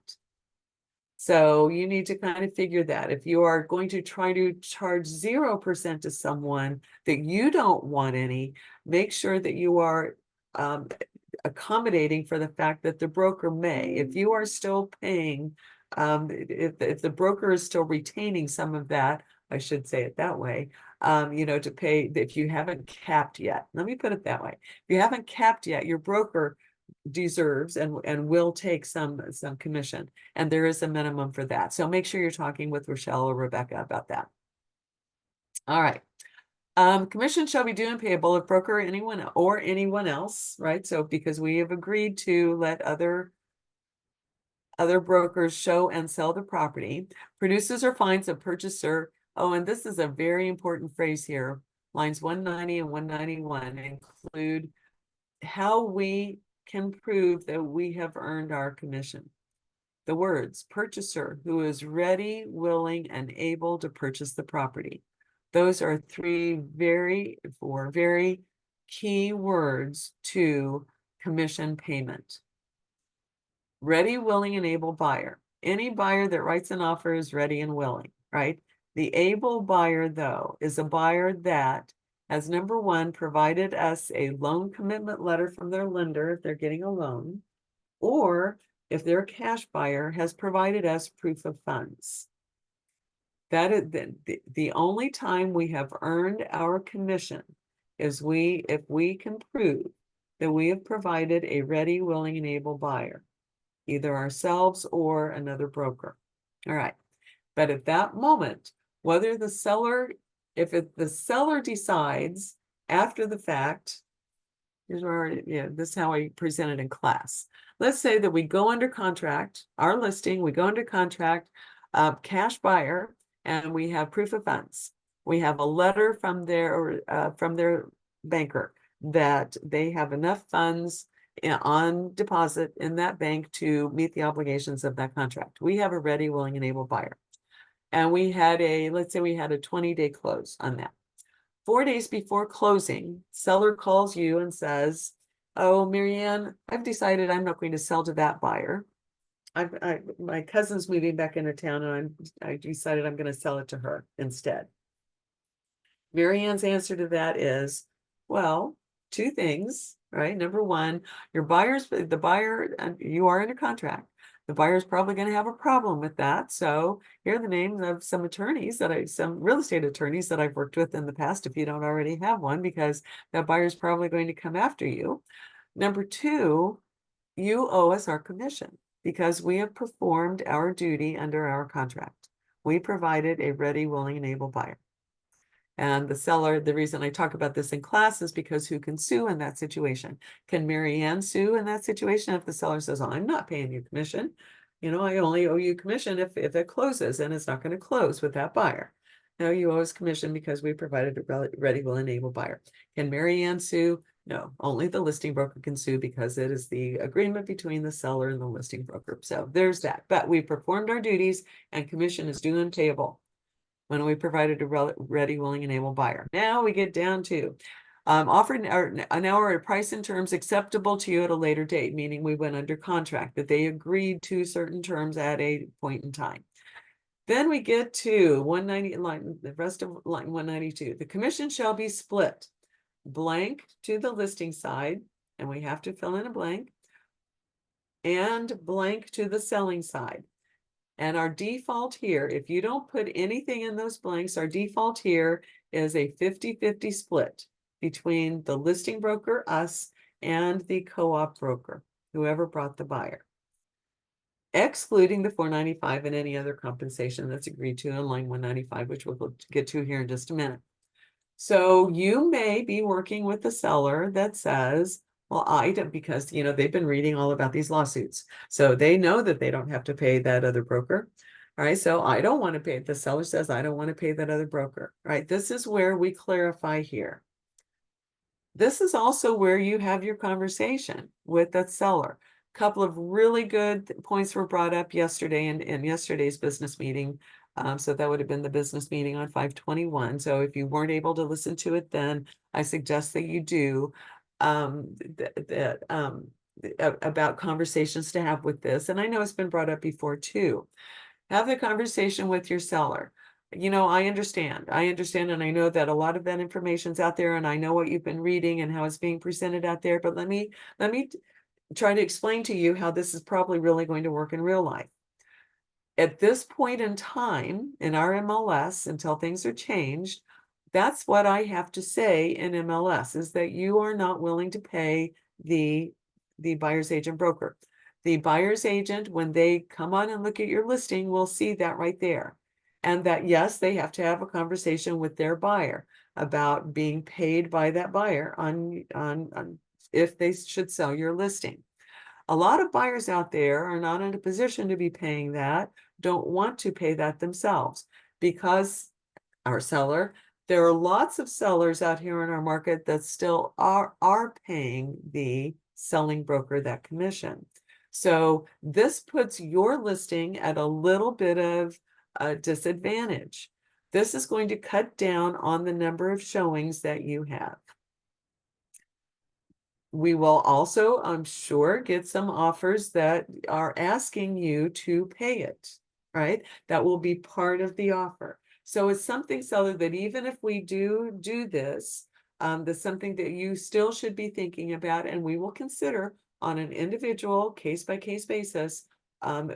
Speaker 1: So you need to kind of figure that if you are going to try to charge 0% to someone that you don't want any, make sure that you are accommodating for the fact that the broker may. If you are still paying, if the broker is still retaining some of that, I should say it that way, to pay, if you haven't capped yet. Let me put it that way. If you haven't capped yet, your broker deserves and will take some commission, and there is a minimum for that. So make sure you're talking with Rochelle or Rebecca about that. All right. Commission shall be due and payable if broker or anyone else, right? So because we have agreed to let other brokers show and sell the property, produces or finds a purchaser. Oh, and this is a very important phrase here. Lines 190 and 191 include how we can prove that we have earned our commission. The words purchaser who is ready, willing, and able to purchase the property. Those are four very key words to commission payment. Ready, willing, and able buyer. Any buyer that writes an offer is ready and willing, right? The able buyer, though, is a buyer that has, number one, provided us a loan commitment letter from their lender if they're getting a loan, or if they're a cash buyer, has provided us proof of funds. That is the only time we have earned our commission is if we can prove that we have provided a ready, willing, and able buyer, either ourselves or another broker. All right. But at that moment, whether the seller, the seller decides after the fact, this is how I present it in class. Let's say that we go under contract, our listing, we go under contract, cash buyer, and we have proof of funds. We have a letter from their banker that they have enough funds on deposit in that bank to meet the obligations of that contract. We have a ready, willing, and able buyer. And let's say we had a 20-day close on that. 4 days before closing, seller calls you and says, oh, Marianne, I've decided I'm not going to sell to that buyer. My cousin's moving back into town and I decided I'm going to sell it to her instead. Marianne's answer to that is, well, 2 things, right? Number one, the buyer, you are in a contract. The buyer is probably going to have a problem with that. So here are the names of some real estate attorneys that I've worked with in the past, if you don't already have one, because that buyer is probably going to come after you. Number 2, you owe us our commission because we have performed our duty under our contract. We provided a ready, willing, and able buyer. And the seller, the reason I talk about this in class is because who can sue in that situation? Can Marianne sue in that situation if the seller says, oh, I'm not paying you commission? I only owe you commission if it closes, and it's not going to close with that buyer. No, you owe us commission because we provided a ready, willing, and able buyer. Can Marianne sue? No, only the listing broker can sue because it is the agreement between the seller and the listing broker. So there's that. But we performed our duties and commission is due and payable when we provided a ready, willing, and able buyer. Now we get down to offering an hour at price and terms acceptable to you at a later date, meaning we went under contract, that they agreed to certain terms at a point in time. Then we get to 190, the rest of line 192. The commission shall be split blank to the listing side, and we have to fill in a blank, and blank to the selling side. And our default here, if you don't put anything in those blanks, our default here is a 50-50 split between the listing broker, us, and the co-op broker, whoever brought the buyer, excluding the $495 and any other compensation that's agreed to in line 195, which we'll get to here in just a minute. So you may be working with the seller that says, well, I don't, because, you know, they've been reading all about these lawsuits. So they know that they don't have to pay that other broker. All right. So I don't want to pay. The seller says, I don't want to pay that other broker. All right. This is where we clarify here. This is also where you have your conversation with that seller. A couple of really good points were brought up yesterday in yesterday's business meeting. So that would have been the business meeting on 5/21. So if you weren't able to listen to it then, I suggest that you do. About conversations to have with this. And I know it's been brought up before too. Have the conversation with your seller. You know, I understand, and I know that a lot of that information's out there, and I know what you've been reading and how it's being presented out there, but let me try to explain to you how this is probably really going to work in real life. At this point in time in our MLS, until things are changed, that's what I have to say in MLS, is that you are not willing to pay the buyer's agent broker. The buyer's agent, when they come on and look at your listing, will see that right there. And that, yes, they have to have a conversation with their buyer about being paid by that buyer on if they should sell your listing. A lot of buyers out there are not in a position to be paying that, don't want to pay that themselves, because our seller, there are lots of sellers out here in our market that still are paying the selling broker that commission. So this puts your listing at a little bit of a disadvantage. This is going to cut down on the number of showings that you have. We will also, I'm sure, get some offers that are asking you to pay it, right? That will be part of the offer. So it's something, seller, that even if we do this, that's something that you still should be thinking about, and we will consider on an individual case-by-case basis.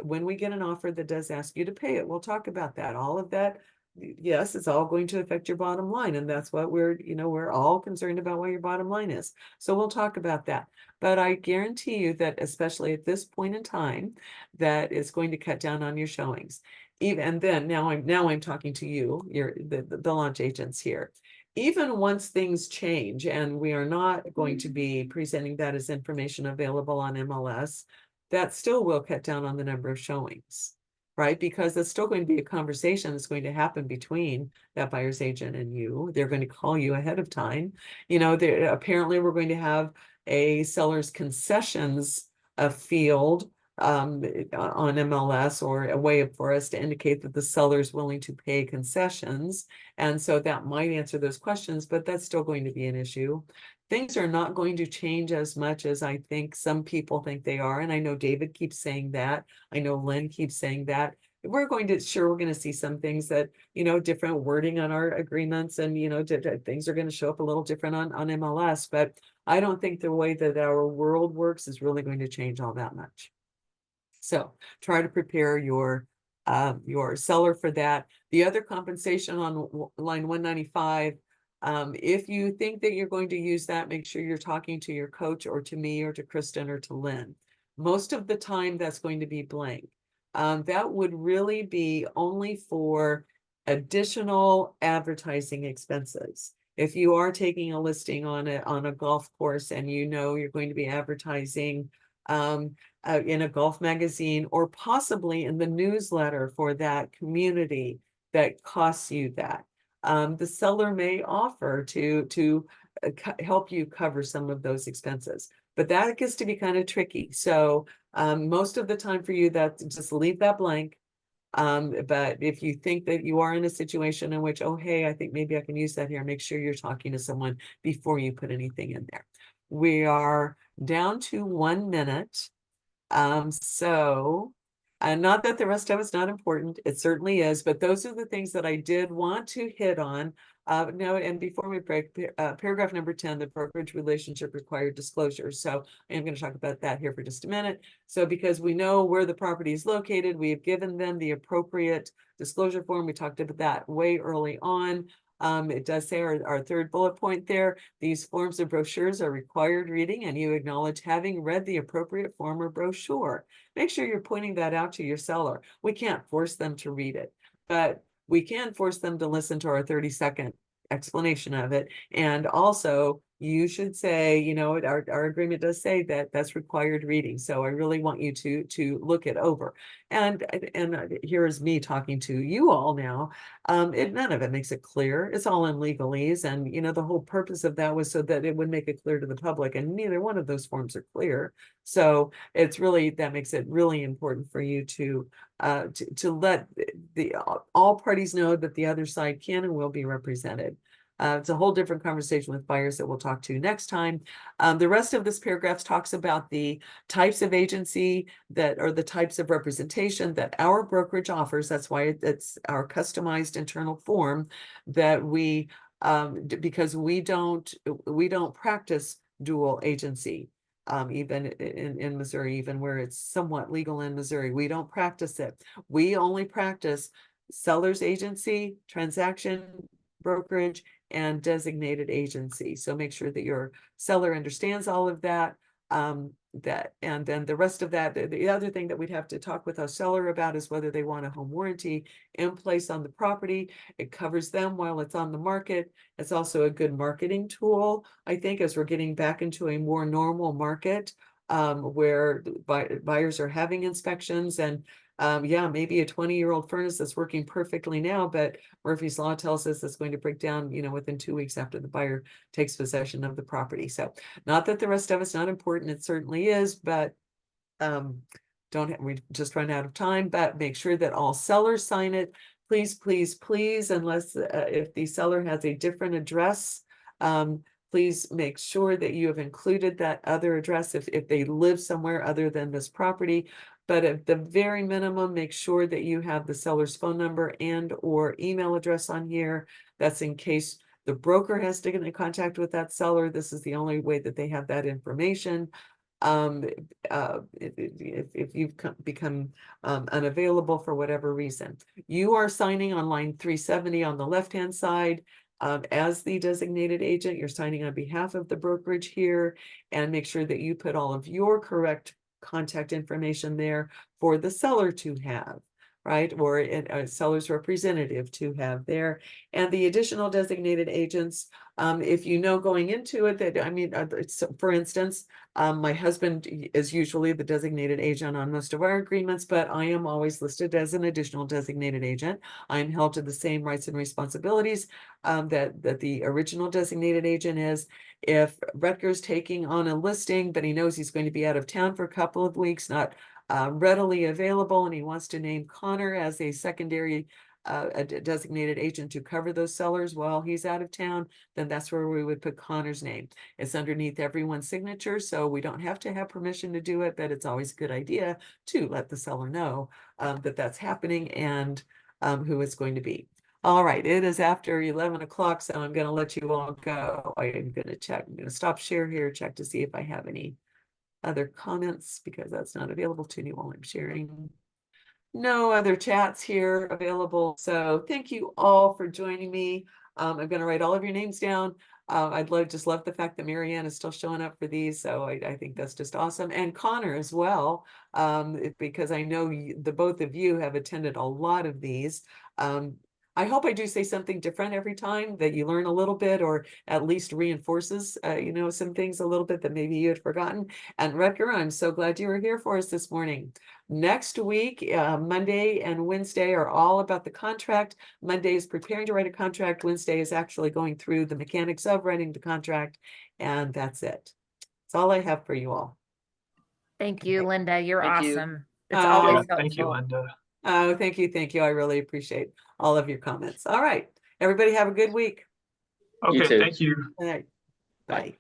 Speaker 1: When we get an offer that does ask you to pay it, we'll talk about that. All of that, yes, it's all going to affect your bottom line, and that's what we're all concerned about, what your bottom line is. So we'll talk about that. But I guarantee you that, especially at this point in time, that is going to cut down on your showings. Even, and then now I'm talking to you, the launch agents here. Even once things change and we are not going to be presenting that as information available on MLS, that still will cut down on the number of showings, right? Because it's still going to be a conversation that's going to happen between that buyer's agent and you. They're going to call you ahead of time. You know, apparently we're going to have a seller's concessions field on MLS, or a way for us to indicate that the seller is willing to pay concessions. And so that might answer those questions, but that's still going to be an issue. Things are not going to change as much as I think some people think they are. And I know David keeps saying that. I know Lynn keeps saying that. We're going to see some things that, you know, different wording on our agreements, and, you know, things are going to show up a little different on MLS, but I don't think the way that our world works is really going to change all that much. So try to prepare your seller for that. The other compensation on line 195, if you think that you're going to use that, make sure you're talking to your coach, or to me, or to Kristen, or to Lynn. Most of the time that's going to be blank. That would really be only for additional advertising expenses. If you are taking a listing on a golf course, and you know you're going to be advertising in a golf magazine, or possibly in the newsletter for that community that costs you that, the seller may offer to help you cover some of those expenses. But that gets to be kind of tricky. So most of the time for you, that just leave that blank. But if you think that you are in a situation in which, oh, hey, I think maybe I can use that here, make sure you're talking to someone before you put anything in there. We are down to 1 minute. Not that the rest of it's not important, it certainly is, but those are the things that I did want to hit on. Now, and before we break, paragraph number 10, the brokerage relationship required disclosure. So I am going to talk about that here for just a minute. So because we know where the property is located, we have given them the appropriate disclosure form. We talked about that way early on. It does say our third bullet point there, these forms of brochures are required reading, and you acknowledge having read the appropriate form or brochure. Make sure you're pointing that out to your seller. We can't force them to read it, but we can force them to listen to our 30-second explanation of it. And also you should say, you know, our agreement does say that that's required reading. So I really want you to look it over. And here is me talking to you all now. None of it makes it clear. It's all in legalese. And, you know, the whole purpose of that was so that it would make it clear to the public, and neither one of those forms are clear. So it's really, that makes it really important for you to let all parties know that the other side can and will be represented. It's a whole different conversation with buyers that we'll talk to next time. The rest of this paragraph talks about the types of agency that are the types of representation that our brokerage offers. That's why it's our customized internal form that we, because we don't practice dual agency. Even in Missouri, even where it's somewhat legal in Missouri, we don't practice it. We only practice seller's agency, transaction brokerage, and designated agency. So make sure that your seller understands all of that. And then the rest of that, the other thing that we'd have to talk with our seller about is whether they want a home warranty in place on the property. It covers them while it's on the market. It's also a good marketing tool, I think, as we're getting back into a more normal market, where buyers are having inspections. And yeah, maybe a 20-year-old furnace that's working perfectly now, but Murphy's Law tells us it's going to break down, you know, within 2 weeks after the buyer takes possession of the property. So not that the rest of it's not important, it certainly is, but we just run out of time. But make sure that all sellers sign it. Please, please, please, unless if the seller has a different address, please make sure that you have included that other address if they live somewhere other than this property. But at the very minimum, make sure that you have the seller's phone number and or email address on here. That's in case the broker has to get in contact with that seller. This is the only way that they have that information. If you've become unavailable for whatever reason. You are signing on line 370 on the left-hand side. As the designated agent, you're signing on behalf of the brokerage here, and make sure that you put all of your correct contact information there for the seller to have, right? Or a seller's representative to have there. And the additional designated agents, if you know going into it that, I mean, for instance, my husband is usually the designated agent on most of our agreements, but I am always listed as an additional designated agent. I am held to the same rights and responsibilities that the original designated agent is. If Rutger's taking on a listing, but he knows he's going to be out of town for a couple of weeks, not readily available, and he wants to name Connor as a secondary a designated agent to cover those sellers while he's out of town, then that's where we would put Connor's name. It's underneath everyone's signature, so we don't have to have permission to do it, but it's always a good idea to let the seller know that that's happening and who it's going to be. All right, it is after 11 o'clock, so I'm going to let you all go. I'm going to check. I'm going to stop share here, check to see if I have any other comments, because that's not available to me while I'm sharing. No other chats here available. So thank you all for joining me. I'm going to write all of your names down. I'd just love the fact that Marianne is still showing up for these. So I think that's just awesome. And Connor as well, because I know the both of you have attended a lot of these. I hope I do say something different every time, that you learn a little bit, or at least reinforces, you know, some things a little bit that maybe you had forgotten. And Rutger, I'm so glad you were here for us this morning. Next week, Monday and Wednesday are all about the contract. Monday is preparing to write a contract. Wednesday is actually going through the mechanics of writing the contract. And that's it. That's all I have for you all.
Speaker 3: Thank you, Linda. You're
Speaker 4: Thank you.
Speaker 3: awesome. It's always helpful.
Speaker 2: Thank you, Linda.
Speaker 1: Oh, thank you. Thank you. I really appreciate all of your comments. All right. Everybody have a good week.
Speaker 2: Okay,
Speaker 4: too.
Speaker 2: thank you.
Speaker 1: All right. Bye.